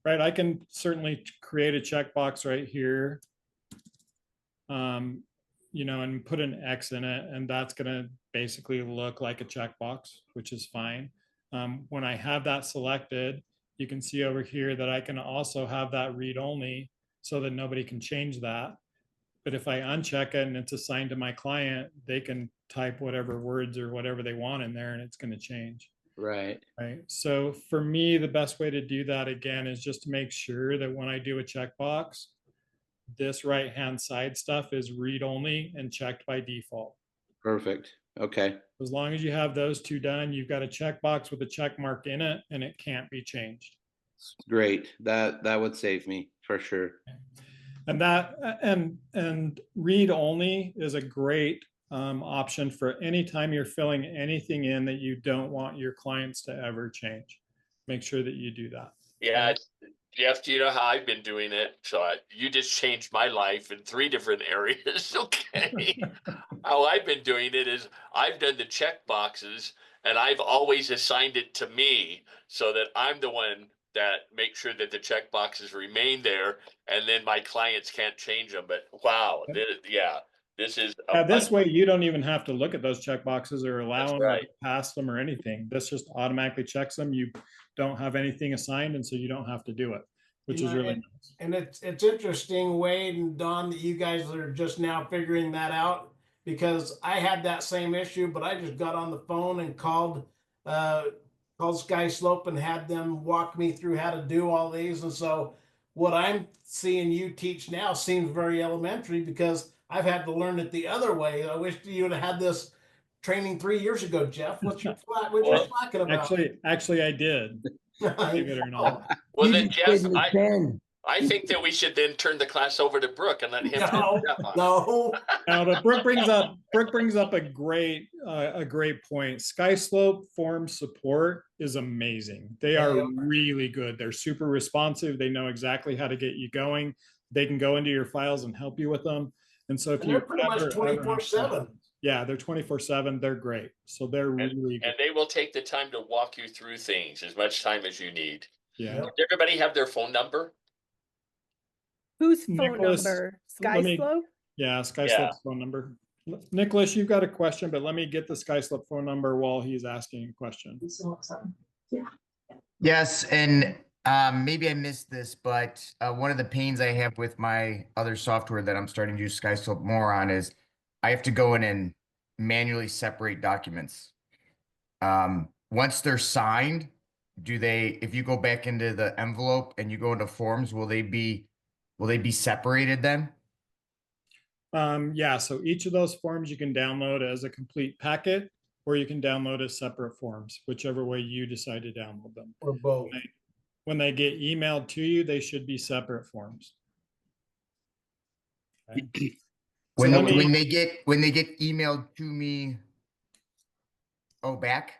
Right, I can certainly create a checkbox right here. And put an X in it, and that's gonna basically look like a checkbox, which is fine. When I have that selected, you can see over here that I can also have that read only so that nobody can change that. But if I uncheck it and it's assigned to my client, they can type whatever words or whatever they want in there and it's gonna change. Right. Right. So for me, the best way to do that again is just to make sure that when I do a checkbox, this right-hand side stuff is read only and checked by default. Perfect. Okay. As long as you have those two done, you've got a checkbox with a check mark in it and it can't be changed. Great. That would save me for sure. And read only is a great option for anytime you're filling anything in that you don't want your clients to ever change. Make sure that you do that. Yeah, Jeff, do you know how I've been doing it? So you just changed my life in 3 different areas. Okay. How I've been doing it is I've done the check boxes and I've always assigned it to me so that I'm the one that makes sure that the check boxes remain there, and then my clients can't change them. But wow, this is this way you don't even have to look at those check boxes or allow them right. or pass them or anything. This just automatically checks them. You don't have anything assigned, and so you don't have to do it, which is really nice. And it's interesting, Wade and Don, that you guys are just now figuring that out, because I had that same issue, but I just got on the phone and called SkySlope and had them walk me through how to do all these. And so what I'm seeing you teach now seems very elementary, because I've had to learn it the other way. I wish you would have had this training 3 years ago, Jeff. What you talking about? Actually, I did. Believe it or not. Well, You then, just Jeff, did the 10. I think that we should then turn the class over to Brooke and let him. No. But Brooke brings up a great point. SkySlope Forms support is amazing. They are really good. They're super responsive. They know exactly how to get you going. They can go into your files and help you with them. And so if they're pretty much 24/7. Yeah, they're 24/7. They're great. So they're really good. And they will take the time to walk you through things as much time as you need. Yeah. Does everybody have their phone number? Whose phone Nicholas, number? SkySlope? Yeah, SkySlope's phone number. Nicholas, you've got a question, but let me get the SkySlope phone number while he's asking a question. Yes, and maybe I missed this, but one of the pains I have with my other software that I'm starting to use SkySlope more on is I have to go in and manually separate documents. Once they're signed, if you go back into the envelope and you go into forms, will they be separated then? Yeah, so each of those forms you can download as a complete packet, or you can download as separate forms, whichever way you decide to download them. Or both. When they get emailed to you, they should be separate forms. Okay. When they get emailed to me, back?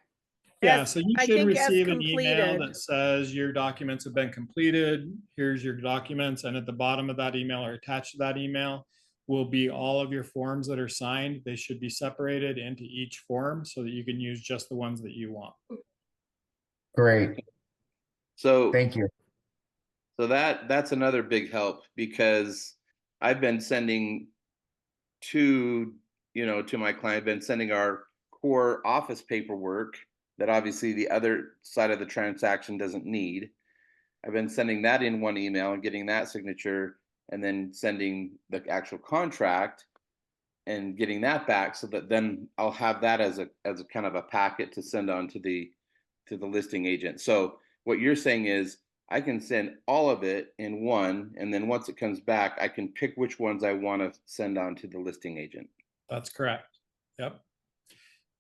Yeah, so you should receive an completed. email that says your documents have been completed. Here's your documents. And at the bottom of that email or attached to that email will be all of your forms that are signed. They should be separated into each form so that you can use just the ones that you want. Great. So thank you. So that's another big help, because I've been sending to my client, I've been sending our core office paperwork that obviously the other side of the transaction doesn't need. I've been sending that in one email and getting that signature, and then sending the actual contract and getting that back, so that then I'll have that as a kind of a packet to send on to the listing agent. So what you're saying is I can send all of it in one, and then once it comes back, I can pick which ones I want to send on to the listing agent. That's correct. Yep.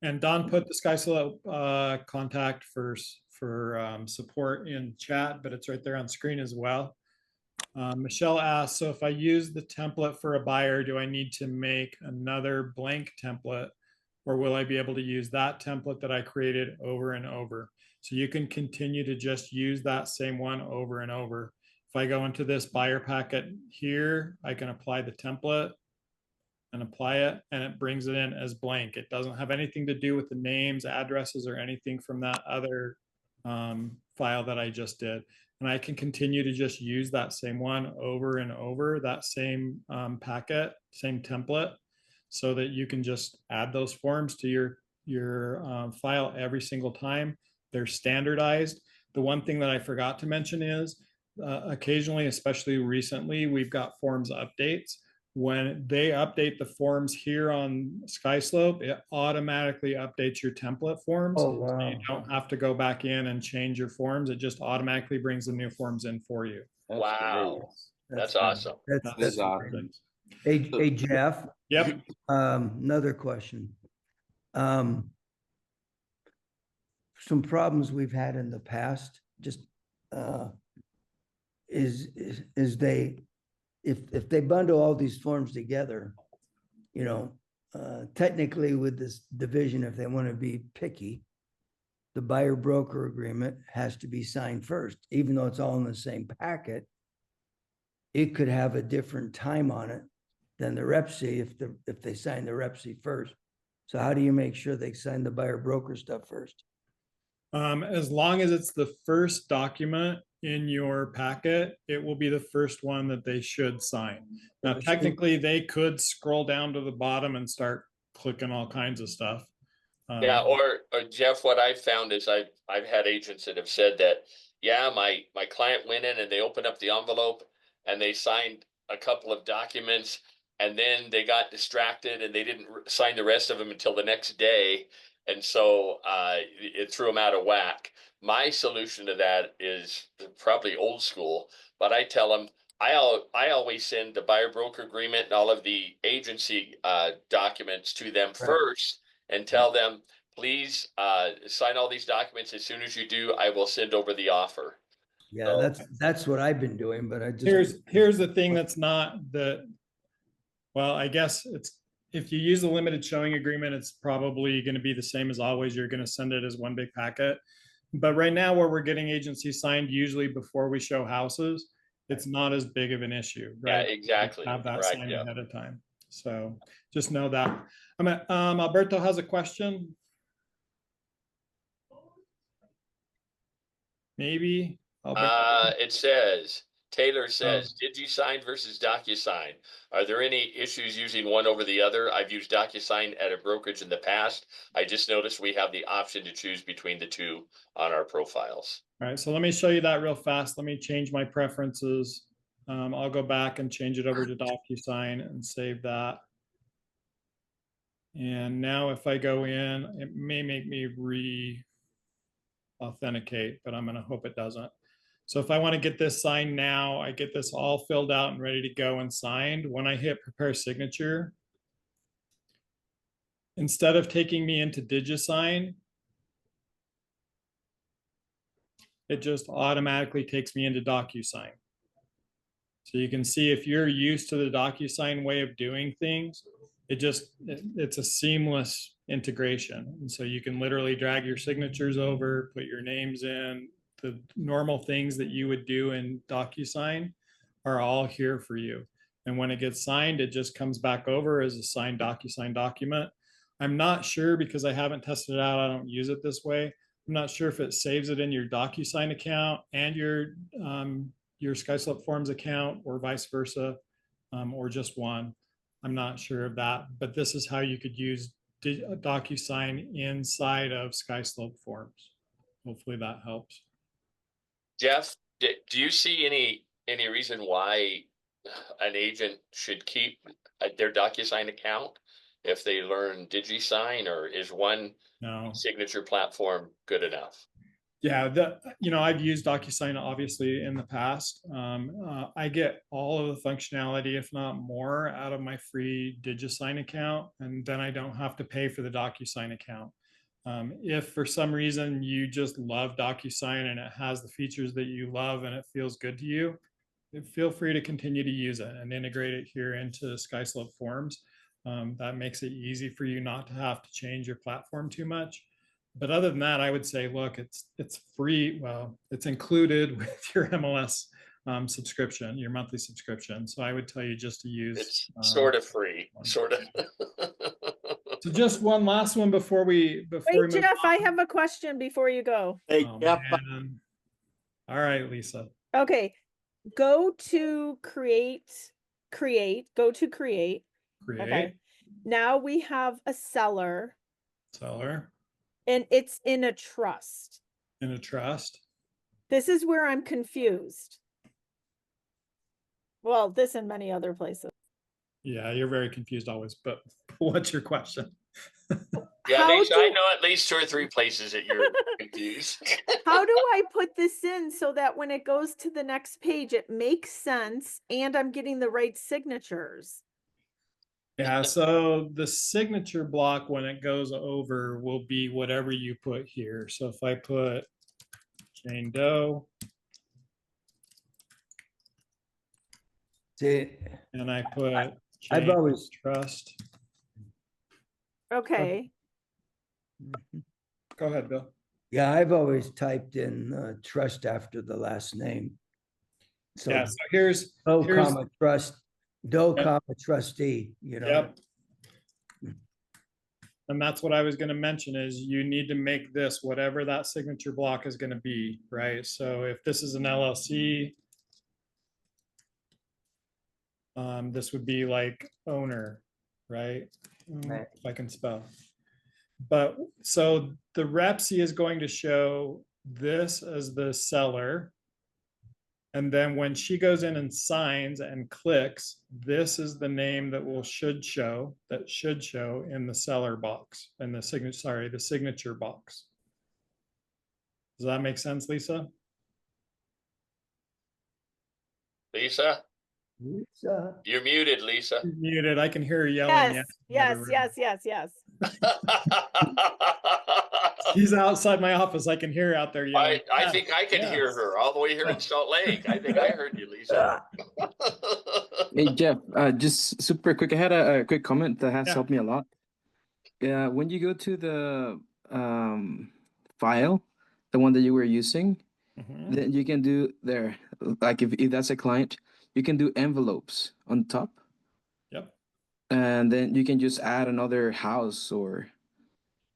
And Don put the SkySlope contact for support in chat, but it's right there on screen as well. Michelle asked, so if I use the template for a buyer, do I need to make another blank template, or will I be able to use that template that I created over and over? So you can continue to just use that same one over and over. If I go into this buyer packet here, I can apply the template and apply it, and it brings it in as blank. It doesn't have anything to do with the names, addresses, or anything from that other file that I just did. And I can continue to just use that same one over and over, that same packet, same template, so that you can just add those forms to your file every single time. They're standardized. The one thing that I forgot to mention is occasionally, especially recently, we've got forms updates. When they update the forms here on SkySlope, it automatically updates your template forms. Oh, So wow. you don't have to go back in and change your forms. It just automatically brings the new forms in for you. That's Wow, that's fun. awesome. That's awesome. Hey, Jeff, Yep. another question. Some problems we've had in the past, just, is they, if they bundle all these forms together, you know, technically with this division, if they want to be picky, the buyer broker agreement has to be signed first, even though it's all in the same packet. It could have a different time on it than the REPC if they sign the REPC first. So how do you make sure they sign the buyer broker stuff first? As long as it's the first document in your packet, it will be the first one that they should sign. Now, technically, they could scroll down to the bottom and start clicking all kinds of stuff. Yeah, or Jeff, what I've found is I've had agents that have said that, yeah, my client went in and they opened up the envelope and they signed a couple of documents, and then they got distracted and they didn't sign the rest of them until the next day, and so it threw them out of whack. My solution to that is probably old school, but I tell them I always send the buyer broker agreement and all of the agency documents to them first, and tell them, please sign all these documents. As soon as you do, I will send over the offer. Yeah, So, that's what I've been doing, but I just. Here's the thing that's not well, I guess it's, if you use the limited showing agreement, it's probably going to be the same as always. You're going to send it as one big packet. But right now, where we're getting agency signed, usually before we show houses, it's not as big of an issue, right? yeah, exactly. Have that Right, signed yeah. ahead of time. So just know that. Alberto has a question. Maybe. It says, Taylor says, DigiSign versus DocuSign. Are there any issues using one over the other? I've used DocuSign at a brokerage in the past. I just noticed we have the option to choose between the two on our profiles. All right, so let me show you that real fast. Let me change my preferences. I'll go back and change it over to DocuSign and save that. And now if I go in, it may make me re-authenticate, but I'm gonna hope it doesn't. So if I want to get this signed now, I get this all filled out and ready to go and signed. When I hit prepare signature, instead of taking me into DigiSign, it just automatically takes me into DocuSign. So you can see if you're used to the DocuSign way of doing things, it's a seamless integration. And so you can literally drag your signatures over, put your names in. The normal things that you would do in DocuSign are all here for you. And when it gets signed, it just comes back over as a signed DocuSign document. I'm not sure, because I haven't tested it out. I don't use it this way. I'm not sure if it saves it in your DocuSign account and your SkySlope Forms account, or vice versa, or just one. I'm not sure of that, but this is how you could use DocuSign inside of SkySlope Forms. Hopefully that helps. Jeff, do you see any reason why an agent should keep their DocuSign account if they learn DigiSign, or is one No. signature platform good enough? Yeah, I've used DocuSign obviously in the past. I get all of the functionality, if not more, out of my free DigiSign account, and then I don't have to pay for the DocuSign account. If for some reason you just love DocuSign and it has the features that you love and it feels good to you, feel free to continue to use it and integrate it here into SkySlope Forms. That makes it easy for you not to have to change your platform too much. But other than that, I would say, look, it's free. Well, it's included with your MLS subscription, your monthly subscription. So I would tell you just to use. It's sort of free, sort of. So just one last one before we Wait, move Jeff, on. I have a question before you go. Hey, Oh, Jeff, man. All right, Lisa. Okay, go to create. Go to create. Create. Okay. Now we have a seller Seller and it's in a trust. in a trust. This is where I'm confused. Well, this and many other places. Yeah, you're very confused always, but what's your question? Yeah, How Lisa, I do- know at least 2 or 3 places that you're confused. How do I put this in so that when it goes to the next page, it makes sense and I'm getting the right signatures? Yeah, so the signature block when it goes over will be whatever you put here. So if I put Jane Doe See, and I put I've Jane always, Trust. Okay. Go ahead, Bill. yeah, I've always typed in trust after the last name. So Yeah, so here's Doe, here's- comma, trust, Doe, Yep. comma, trustee, you know. Yep. And that's what I was going to mention is you need to make this whatever that signature block is going to be, right? So if this is an LLC, this would be like owner, right? Right. If I can spell. But so the Repsy is going to show this as the seller. And then when she goes in and signs and clicks, this is the name that should show in the seller box and the signature box. Does that make sense, Lisa? Lisa, Lisa. you're muted, Lisa. You're muted. I can hear her yelling. Yes. She's outside my office. I can hear her out there yelling. I think I can hear her all the way here in Salt Lake. I think I heard you, Lisa. Hey Jeff, just super quick. I had a quick comment that has Yeah. helped me a lot. When you go to the file, the one that you were using, Mhm. then you can do there. Like if that's a client, you can do envelopes on top, Yep. and then you can just add another house or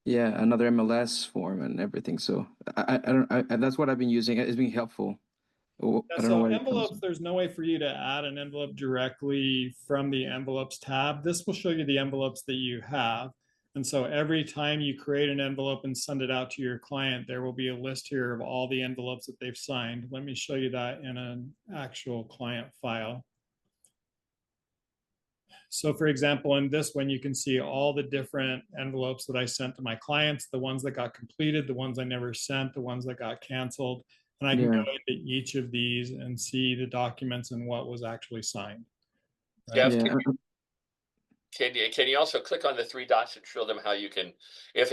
another MLS form and everything. So that's what I've been using. It's been helpful. I don't know So where it comes envelopes, from. there's no way for you to add an envelope directly from the envelopes tab. This will show you the envelopes that you have. And so every time you create an envelope and send it out to your client, there will be a list here of all the envelopes that they've signed. Let me show you that in an actual client file. So for example, in this one, you can see all the different envelopes that I sent to my clients, the ones that got completed, the ones I never sent, the ones that got canceled. And I can go into each of these and see the documents and what was actually signed. Jeff, Yeah. can you also click on the 3 dots and show them how you can, if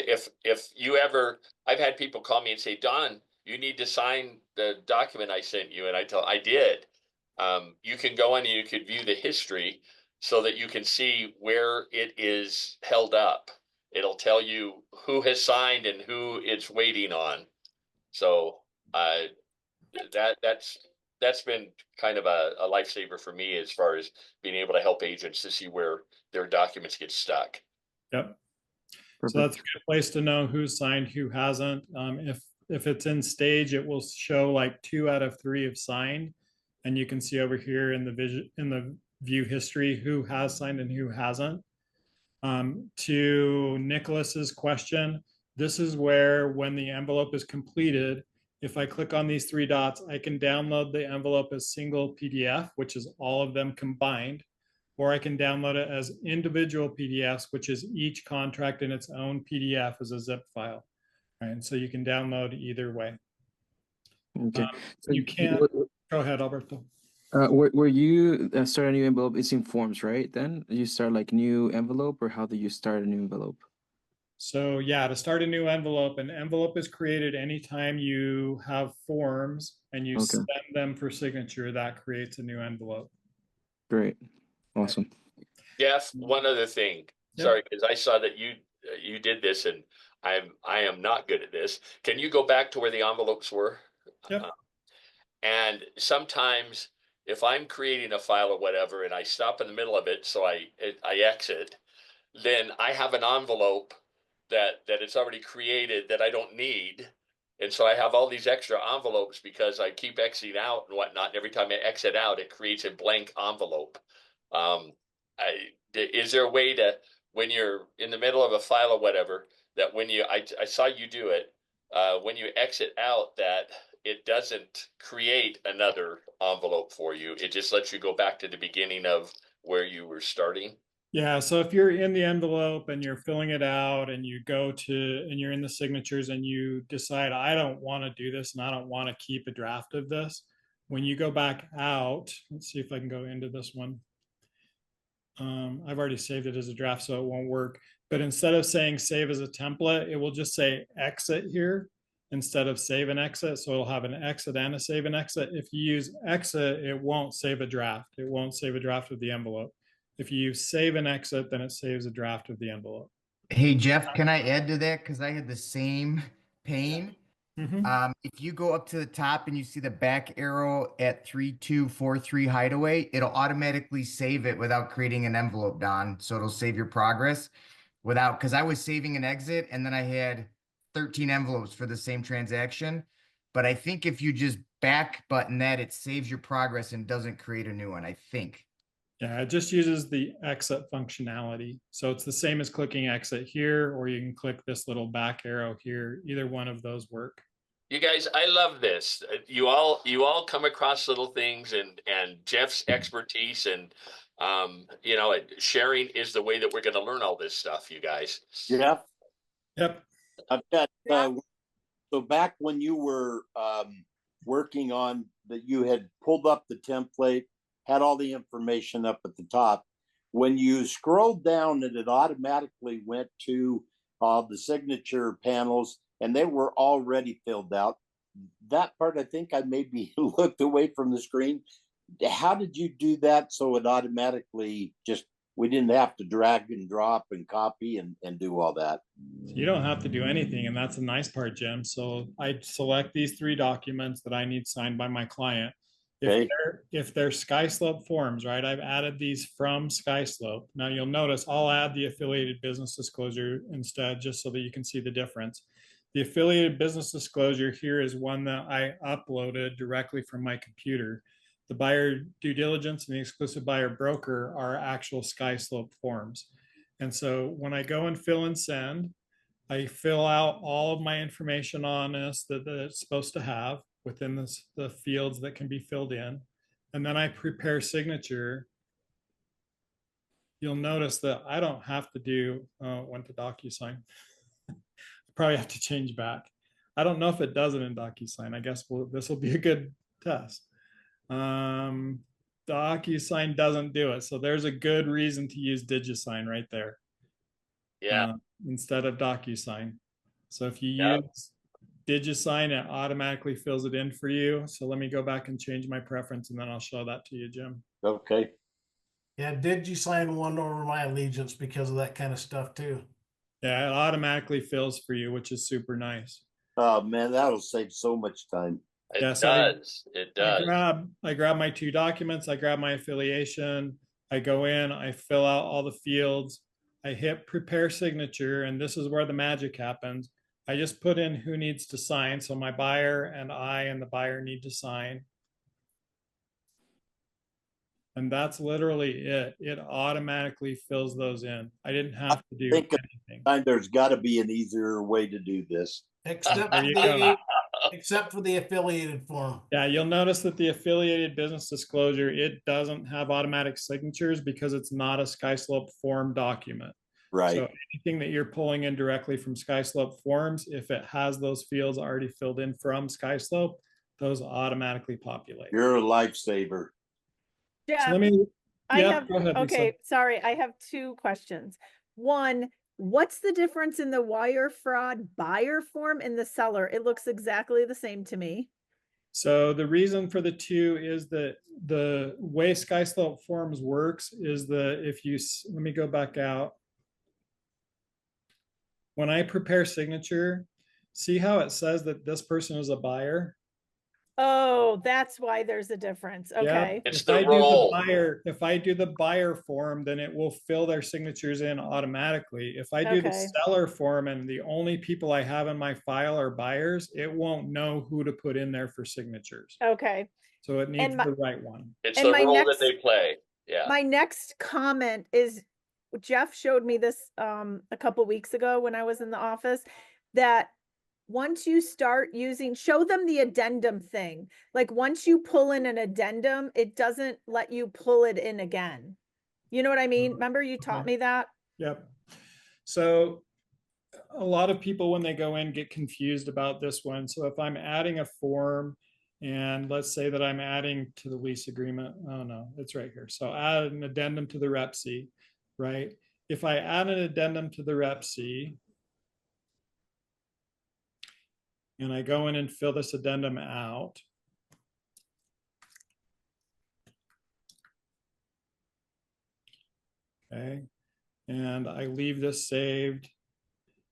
you ever, I've had people call me and say, Don, you need to sign the document I sent you. And I did. You can go in and you could view the history so that you can see where it is held up. It'll tell you who has signed and who it's waiting on. So that's been kind of a lifesaver for me as far as being able to help agents to see where their documents get stuck. Yep. Perfect. So that's a good place to know who's signed, who hasn't. If it's in stage, it will show like 2 out of 3 have signed, and you can see over here in the view history who has signed and who hasn't. To Nicholas's question, this is where when the envelope is completed, if I click on these 3 dots, I can download the envelope as single PDF, which is all of them combined, or I can download it as individual PDFs, which is each contract in its own PDF as a zip file. Right? And so you can download either way. Okay. So You can't, go ahead, Alberto. where you start a new envelope, it's in forms, right? Then you start like new envelope, or how do you start a new envelope? So yeah, to start a new envelope, an envelope is created anytime you have forms and you Okay, send them for signature, that creates a new envelope. great, awesome. Jeff, one other thing. Yep. Sorry, because I saw that you did this, and I am not good at this. Can you go back to where the envelopes were? Yep. And sometimes if I'm creating a file or whatever, and I stop in the middle of it, so I exit, then I have an envelope that it's already created that I don't need. And so I have all these extra envelopes because I keep exiting out and whatnot. And every time I exit out, it creates a blank envelope. Is there a way to, when you're in the middle of a file or whatever, that when I saw you do it, when you exit out, that it doesn't create another envelope for you. It just lets you go back to the beginning of where you were starting. Yeah, so if you're in the envelope and you're filling it out and you go to, and you're in the signatures and you decide, I don't want to do this and I don't want to keep a draft of this, when you go back out, let's see if I can go into this one. I've already saved it as a draft, so it won't work. But instead of saying save as a template, it will just say exit here instead of save and exit. So it'll have an exit and a save and exit. If you use exit, it won't save a draft. It won't save a draft of the envelope. If you save and exit, then it saves a draft of the envelope. Hey, Jeff, can I add to that? Because I had the same pain. If you go up to the top and you see the back arrow at 3243 hideaway, it'll automatically save it without creating an envelope, Don. So it'll save your progress without, because I was saving an exit and then I had 13 envelopes for the same transaction. But I think if you just back button that, it saves your progress and doesn't create a new one, I think. Yeah, it just uses the exit functionality. So it's the same as clicking exit here, or you can click this little back arrow here. Either one of those work. You guys, I love this. You all come across little things, and Jeff's expertise and sharing is the way that we're going to learn all this stuff, you guys. Jeff, Yep. I've got so back when you were working on that, you had pulled up the template, had all the information up at the top. When you scrolled down, and it automatically went to the signature panels, and they were already filled out. That part, I think I maybe looked away from the screen. How did you do that so it automatically just, we didn't have to drag and drop and copy and do all that? You don't have to do anything, and that's a nice part, Jim. So I select these 3 documents that I need signed by my client. If they're SkySlope forms, right? I've added these from SkySlope. Now you'll notice I'll add the affiliated business disclosure instead, just so that you can see the difference. The affiliated business disclosure here is one that I uploaded directly from my computer. The buyer due diligence and the exclusive buyer broker are actual SkySlope forms. And so when I go and fill and send, I fill out all of my information on this that it's supposed to have within the fields that can be filled in. And then I prepare signature. You'll notice that I don't have to do, went to DocuSign. Probably have to change back. I don't know if it does it in DocuSign. I guess this will be a good test. DocuSign doesn't do it. So there's a good reason to use DigiSign right there. Yeah. Instead of DocuSign. So if you use DigiSign, it automatically fills it in for you. So let me go back and change my preference, and then I'll show that to you, Jim. Okay. Yeah, DigiSign won over my allegiance because of that kind of stuff too. Yeah, it automatically fills for you, which is super nice. Oh man, that'll save so much time. It Yes, does. It does. I grab my 2 documents, I grab my affiliation, I go in, I fill out all the fields, I hit prepare signature, and this is where the magic happens. I just put in who needs to sign. So my buyer and I and the buyer need to sign. And that's literally it. It automatically fills those in. I didn't have to do anything. There's got to be an easier way to do this. Except for the affiliated form. Yeah, you'll notice that the affiliated business disclosure, it doesn't have automatic signatures because it's not a SkySlope form document. Right. So anything that you're pulling in directly from SkySlope Forms, if it has those fields already filled in from SkySlope, those automatically populate. You're a lifesaver. So Jeff, let me, I yeah, have, go ahead, Lisa. okay, sorry, I have two questions. One, what's the difference in the wire fraud buyer form and the seller? It looks exactly the same to me. So the reason for the two is that the way SkySlope Forms works is that if you, let me go back out. When I prepare signature, see how it says that this person is a buyer? Oh, that's why there's a difference. Yeah. Okay. It's If the I do role. if I do the buyer form, then it will fill their signatures in automatically. If I do the Okay. seller form and the only people I have in my file are buyers, it won't know who to put in there for signatures. Okay. So it needs my- the right one. It's And the my role that next- they play. Yeah. My next comment is Jeff showed me this a couple weeks ago when I was in the office, that once you start using, show them the addendum thing. Like once you pull in an addendum, it doesn't let you pull it in again. You know what I mean? Remember you taught me that? Yep. So a lot of people, when they go in, get confused about this one. So if I'm adding a form, and let's say that I'm adding to the lease agreement, oh no, it's right here. So add an addendum to the REPC, right? If I add an addendum to the REPC, and I go in and fill this addendum out, okay, and I leave this saved,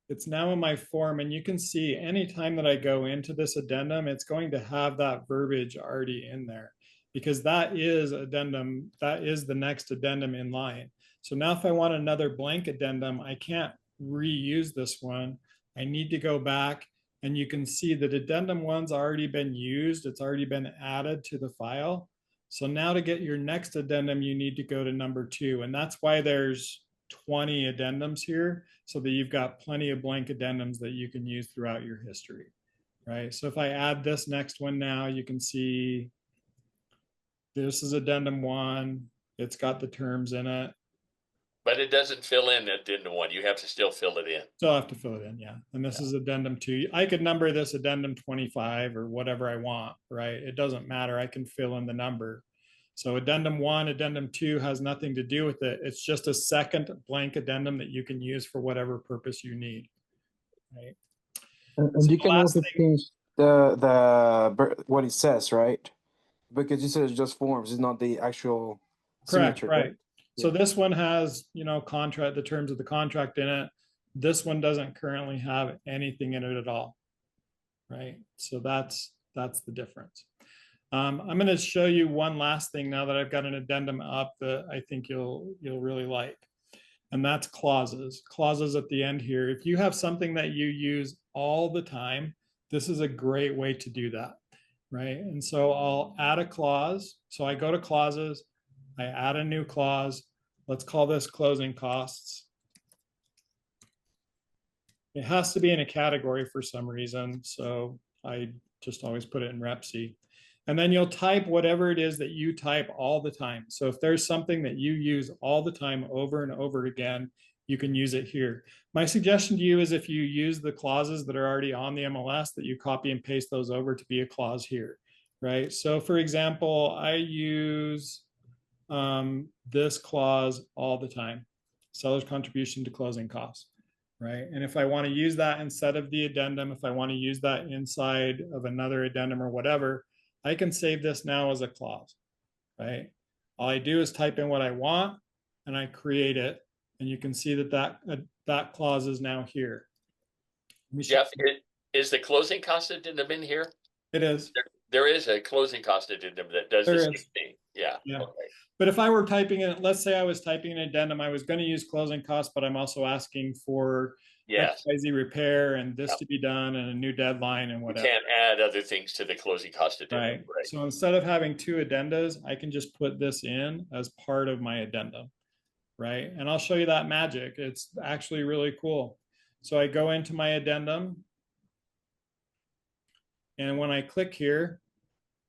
it's now in my form, and you can see anytime that I go into this addendum, it's going to have that verbiage already in there, because that is addendum, that is the next addendum in line. So now if I want another blank addendum, I can't reuse this one. I need to go back, and you can see that addendum one's already been used. It's already been added to the file. So now to get your next addendum, you need to go to number 2. And that's why there's 20 addendums here, so that you've got plenty of blank addendums that you can use throughout your history, right? So if I add this next one now, you can see this is addendum 1. It's got the terms in it. But it doesn't fill in addendum 1. You have to still fill it in. Still have to fill it in, yeah. And this is addendum 2. I could number this addendum 25 or whatever I want, right? It doesn't matter. I can fill in the number. So addendum 1, addendum 2 has nothing to do with it. It's just a second blank addendum that you can use for whatever purpose you need, right? And So you the can last also thing- change what it says, right? Because you said it's just forms, it's not the actual Correct, signature. right. So Yeah. this one has, contract, the terms of the contract in it. This one doesn't currently have anything in it at all, right? So that's the difference. I'm going to show you one last thing now that I've got an addendum up that I think you'll really like. And that's clauses. Clauses at the end here. If you have something that you use all the time, this is a great way to do that, right? And so I'll add a clause. So I go to clauses, I add a new clause. Let's call this closing costs. It has to be in a category for some reason, so I just always put it in REPC. And then you'll type whatever it is that you type all the time. So if there's something that you use all the time over and over again, you can use it here. My suggestion to you is if you use the clauses that are already on the MLS, that you copy and paste those over to be a clause here, right? So for example, I use this clause all the time, seller's contribution to closing costs, right? And if I want to use that instead of the addendum, if I want to use that inside of another addendum or whatever, I can save this now as a clause, right? All I do is type in what I want and I create it. And you can see that clause is now here. Jeff, is the closing cost addendum in here? It is. There is a closing cost addendum that does the same thing. Yeah. Yeah. Okay. But if I were typing in, let's say I was typing an addendum, I was going to use closing costs, but I'm also asking for Yes. XYZ repair and this to be done and a new deadline and You whatever. can't add other things to the closing cost addendum. Right. Right. So instead of having 2 addendas, I can just put this in as part of my addendum, right? And I'll show you that magic. It's actually really cool. So I go into my addendum, and when I click here,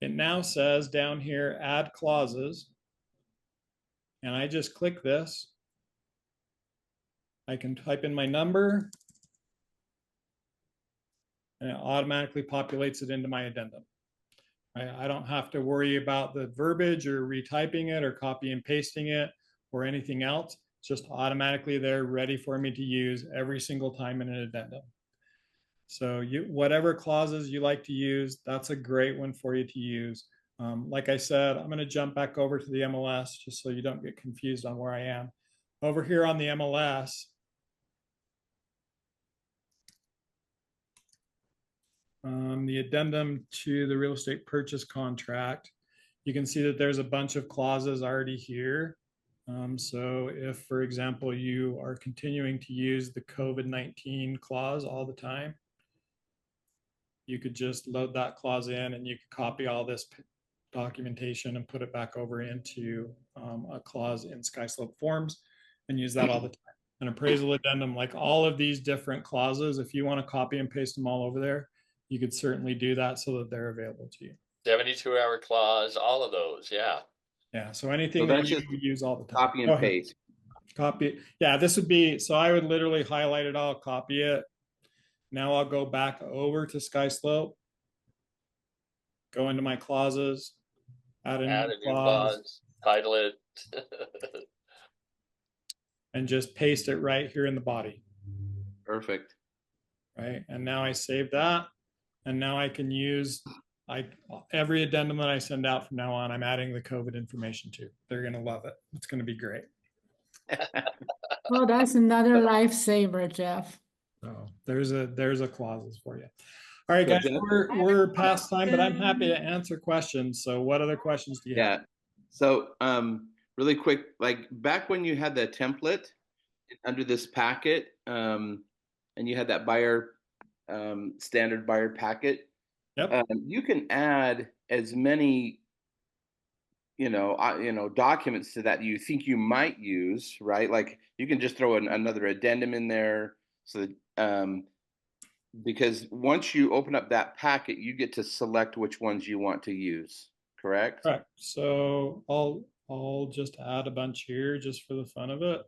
it now says down here, add clauses. And I just click this. I can type in my number, and it automatically populates it into my addendum. I don't have to worry about the verbiage or retyping it or copy and pasting it or anything else. It's just automatically there, ready for me to use every single time in an addendum. So whatever clauses you like to use, that's a great one for you to use. Like I said, I'm going to jump back over to the MLS just so you don't get confused on where I am. Over here on the MLS, the addendum to the real estate purchase contract, you can see that there's a bunch of clauses already here. So if, for example, you are continuing to use the COVID-19 clause all the time, you could just load that clause in and you could copy all this documentation and put it back over into a clause in SkySlope Forms and use that all the time. An appraisal addendum, like all of these different clauses, if you want to copy and paste them all over there, you could certainly do that so that they're available to you. 72-hour clause, all of those, yeah. Yeah, so anything So that that's you just use all the time. copy and paste. Copy. Yeah, this would be, so I would literally highlight it all, copy it. Now I'll go back over to SkySlope, go into my clauses, add a new clause, title it. and just paste it right here in the body. Perfect. Right, and now I save that, and now I can use every addendum that I send out from now on, I'm adding the COVID information to. They're going to love it. It's going to be great. Well, that's another lifesaver, Jeff. So there's a clauses for you. All right, So guys, Jeff- we're past time, but I'm happy to answer questions. So what other questions do you have? Yeah. So really quick, like back when you had the template under this packet, and you had that buyer standard buyer packet, Yep. You can add as many documents to that you think you might use, right? Like you can just throw another addendum in there, so that because once you open up that packet, you get to select which ones you want to use. Correct? Correct. So I'll just add a bunch here just for the fun of it.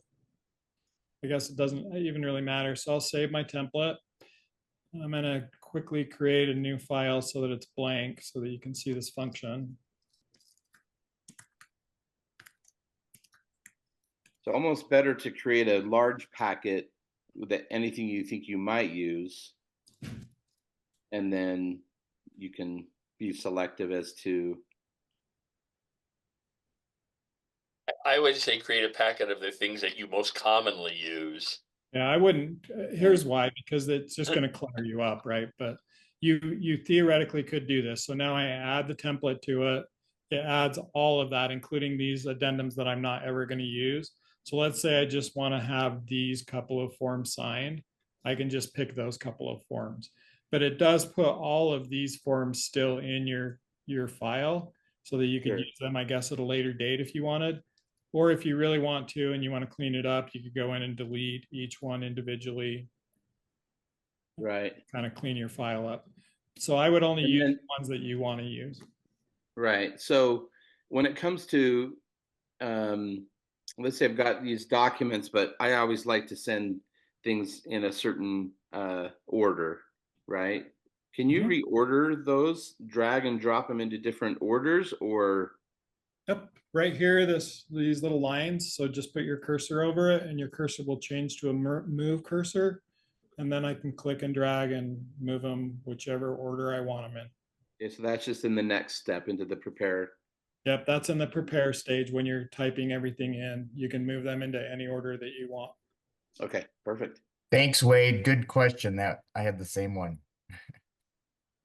I guess it doesn't even really matter. So I'll save my template. I'm going to quickly create a new file so that it's blank so that you can see this function. So almost better to create a large packet with anything you think you might use, and then you can be selective as to. I would say create a packet of the things that you most commonly use. Yeah, I wouldn't. Here's why, because it's just going to clutter you up, right? But you theoretically could do this. So now I add the template to it. It adds all of that, including these addendums that I'm not ever going to use. So let's say I just want to have these couple of forms signed. I can just pick those couple of forms. But it does put all of these forms still in your file so that you could use them, I guess, at a later date if you wanted. Or if you really want to and you want to clean it up, you could go in and delete each one individually. Right. Kind of clean your file up. So I would only use the ones that you want to use. Right. So when it comes to, let's say I've got these documents, but I always like to send things in a certain order, right? Can you reorder those, drag and drop them into different orders, or? Yep, right here, these little lines. So just put your cursor over it and your cursor will change to a move cursor. And then I can click and drag and move them whichever order I want them in. Okay, so that's just in the next step into the prepare. Yep, that's in the prepare stage when you're typing everything in. You can move them into any order that you want. Okay, perfect. Thanks, Wade. Good question. That I had the same one.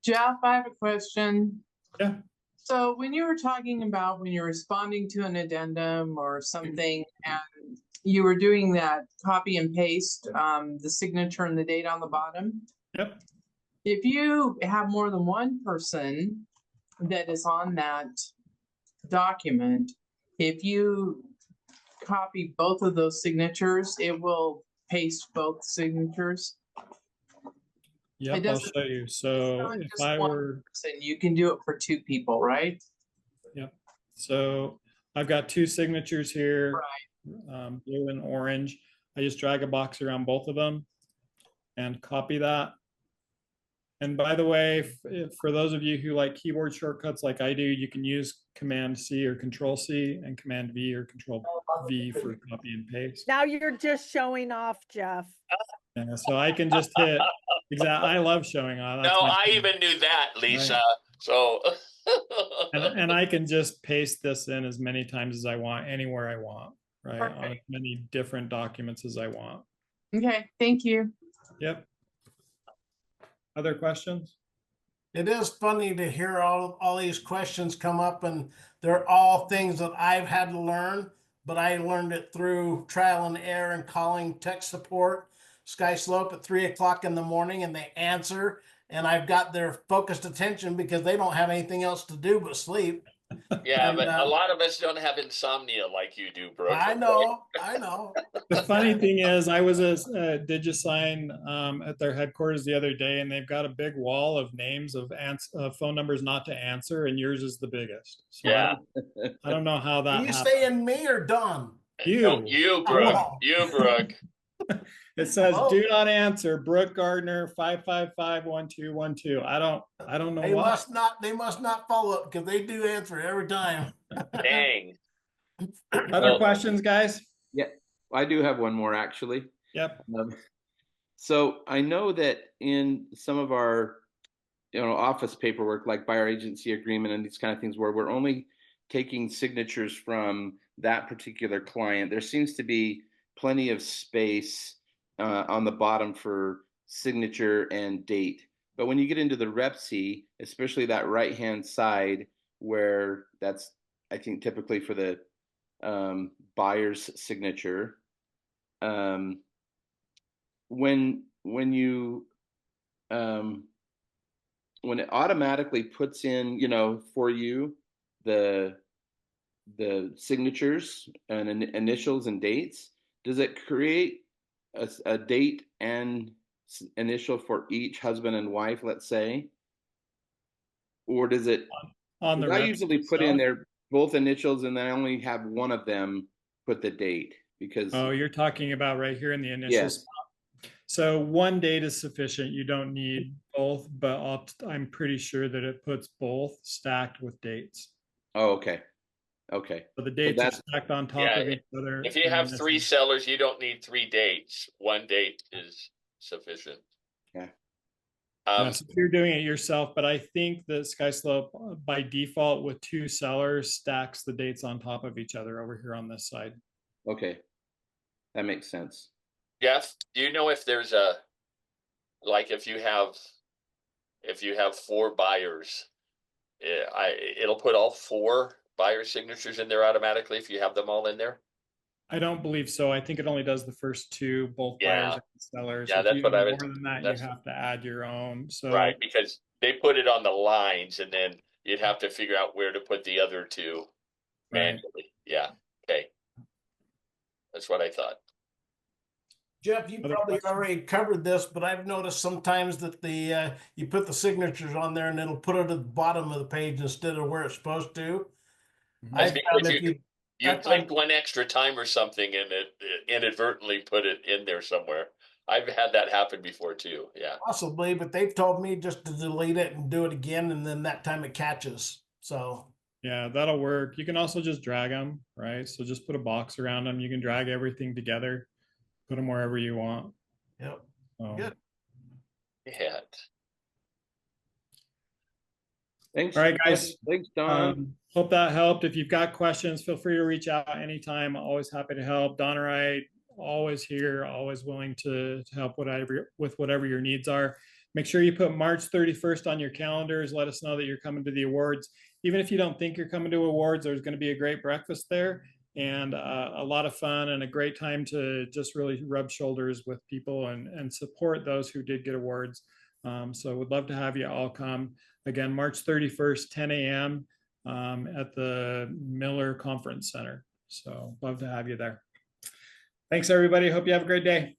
Jeff, I have a question. Yeah. So when you were talking about when you're responding to an addendum or something and you were doing that copy and paste, the signature and the date on the bottom. Yep. If you have more than one person that is on that document, if you copy both of those signatures, it will paste both signatures. Yep, I'll show you. So if I were, you can do it for two people, right? Yep. So I've got two signatures here, right. Blue and orange. I just drag a box around both of them and copy that. And by the way, for those of you who like keyboard shortcuts like I do, you can use Command C or Control C and Command V or Control V for copy and paste. Now you're just showing off, Jeff. Yeah, so I can just hit exactly. I love showing off. That's No, my I favorite. even knew that, Lisa. Right. So. And I can just paste this in as many times as I want, anywhere I want, right? Perfect. On as many different documents as I want. Okay, thank you. Yep. Other questions? It is funny to hear all these questions come up, and they're all things that I've had to learn, but I learned it through trial and error and calling tech support, SkySlope at 3 o'clock in the morning, and they answer, and I've got their focused attention because they don't have anything else to do but sleep. Yeah, And, but a lot of us don't have insomnia like you do, Brooke. I know. The funny thing is, I was a DigiSign at their headquarters the other day, and they've got a big wall of names of phone numbers not to answer, and yours is the biggest. So Yeah. I don't know how that Are you happened. saying me or Don? You. No, you, Brooke. Oh. You, Brooke. It says Oh. do not answer, Brooke Gardner 555-1212. I don't know They why. they must not follow up because they do answer every time. Dang. Other questions, guys? Yeah, I do have one more actually. Yep. So I know that in some of our, office paperwork, like buyer agency agreement and these kind of things, where we're only taking signatures from that particular client, there seems to be plenty of space on the bottom for signature and date. But when you get into the REPC, especially that right-hand side, where that's, I think, typically for the buyer's signature, when it automatically puts in, for you the signatures and initials and dates, does it create a date and initial for each husband and wife, let's say? Or does it, on the I rep usually put in itself? there both initials and then I only have one of them put the date because. Oh, you're talking about right here in the initial Yes. spot. So one date is sufficient. You don't need both, but I'm pretty sure that it puts both stacked with dates. Oh, okay. Okay. So the dates are that's- stacked on top Yeah, of each other. If you and have then 3 this is- sellers, you don't need 3 dates. 1 date is sufficient. Yeah. Yeah, so if you're doing it yourself, but I think that SkySlope by default with 2 sellers stacks the dates on top of each other over here on this side. Okay. That makes sense. Jeff, do you know if there's like if you have 4 buyers, it'll put all 4 buyer signatures in there automatically if you have them all in there? I don't believe so. I think it only does the first 2, both buyers and sellers. Yeah, If that's you what have I was. more than that, you have to add your own. So Right, because they put it on the lines, and then you'd have to figure out where to put the other 2 manually. Yeah. Okay. That's what I thought. Jeff, you probably already covered this, but I've noticed sometimes that you put the signatures on there and it'll put it at the bottom of the page instead of where it's supposed to. That's because you clicked one extra time or something and it inadvertently put it in there somewhere. I've had that happen before too. Yeah. Possibly, but they've told me just to delete it and do it again, and then that time it catches. So yeah, that'll work. You can also just drag them, right? So just put a box around them. You can drag everything together, put them wherever you want. Yep. So. Good. Yeah. Thanks. All right, guys. Thanks, Don. Hope that helped. If you've got questions, feel free to reach out anytime. Always happy to help. Don or I always here, always willing to help with whatever your needs are. Make sure you put March 31st on your calendars. Let us know that you're coming to the awards. Even if you don't think you're coming to awards, there's going to be a great breakfast there and a lot of fun and a great time to just really rub shoulders with people and support those who did get awards. So would love to have you all come. Again, March 31st, 10 a.m. At the Miller Conference Center. So love to have you there. Thanks, everybody. Hope you have a great day.